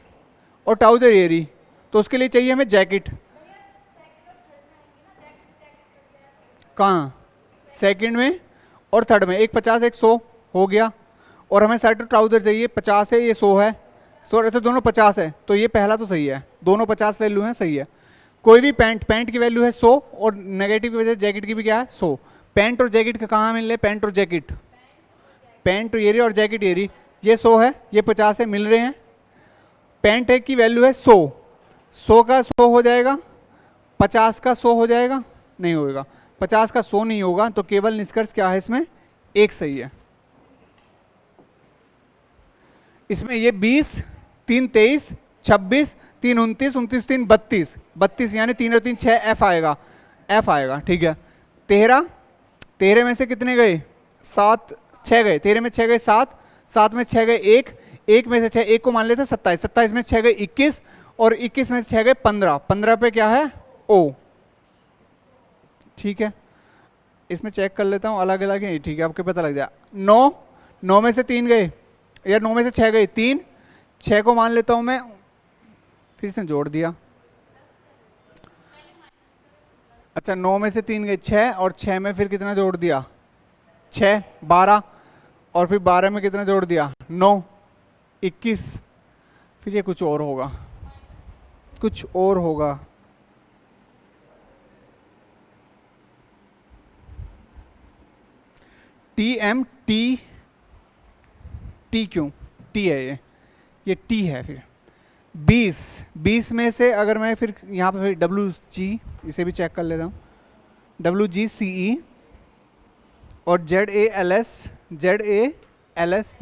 और ट्राउजर ये रही, तो उसके लिए चाहिए हमें जैकेट। कहाँ, सेकंड में और थर्ड में, एक 50 एक 100 हो गया, और हमें शर्ट और ट्राउजर चाहिए, 50 है ये 100 है, तो दोनों 50 है, तो ये पहला तो सही है, दोनों 50 वैल्यू है, सही है। कोई भी पैंट की वैल्यू है 100 और नेगेटिव की वजह से जैकेट की भी क्या है 100। पैंट और जैकेट का कहाँ मिल रहे, पैंट और जैकेट, पैंट ये रही और जैकेट ये रही, ये 100 है ये 50 है, मिल रहे हैं। पैंट एक की वैल्यू है 100, 100 का 100 हो जाएगा, 50 का 100 हो जाएगा, नहीं होगा, 50 का 100 नहीं होगा, तो केवल निष्कर्ष क्या है इसमें, एक सही है। इसमें ये 20 3 23 26 3 29 29 3 32 32 यानी 3 और 3 6 एफ आएगा, एफ आएगा, ठीक है। 13 में से कितने गए 7, 6 गए, 13 में 6 गए 7, 7 में 6 गए 1, 1 में से 6, 1 को मान लेते 27, 27 में 6 गए 21, और 21 में से 6 गए 15, 15 पे क्या है ओ, ठीक है। इसमें चेक कर लेता हूँ अलग अलग है, ठीक है, आपको पता लग जाए। 9 में से 3 गए, या 9 में से 6 गए 3, 6 को मान लेता हूँ मैं, फिर से जोड़ दिया, अच्छा 9 में से 3 गए 6, और 6 में फिर कितना जोड़ दिया 6 12, और फिर 12 में कितना जोड़ दिया 9 21, फिर ये कुछ और होगा, कुछ और होगा, टी क्यों, टी है ये टी है। फिर 20 में से अगर मैं फिर यहाँ पे फिर WG, इसे भी चेक कर लेता हूँ, WGCE और ZALS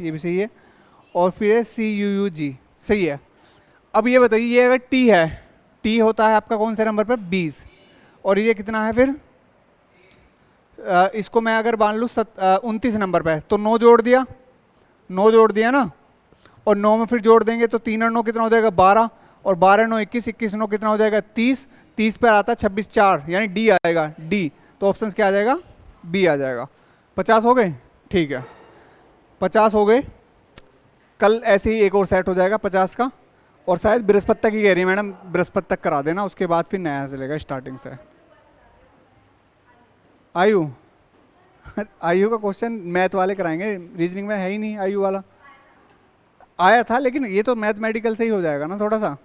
ये भी सही है, और फिर CUUG सही है। अब ये बताइए, ये अगर टी है, टी होता है आपका कौन से नंबर पर 20, और ये कितना है फिर इसको मैं अगर मान लूँ 29 नंबर पे, तो 9 जोड़ दिया, 9 जोड़ दिया ना, और 9 में फिर जोड़ देंगे तो 3 और 9 कितना हो जाएगा 12, और 12 9 21, 21 9 कितना हो जाएगा 30, 30 पर आता है 26 4, यानी डी आएगा, डी। तो ऑप्शन क्या आ जाएगा, बी आ जाएगा। 50 हो गए, ठीक है 50 हो गए। कल ऐसे ही एक और सेट हो जाएगा 50 का, और शायद बृहस्पति तक ही कह रही है मैडम, बृहस्पति तक करा देना, उसके बाद फिर नया चलेगा स्टार्टिंग से। आयु आयु का क्वेश्चन मैथ वाले कराएंगे, रीजनिंग में है ही नहीं आयु वाला, आया था लेकिन ये तो मैथमेटिकल से ही हो जाएगा ना थोड़ा सा।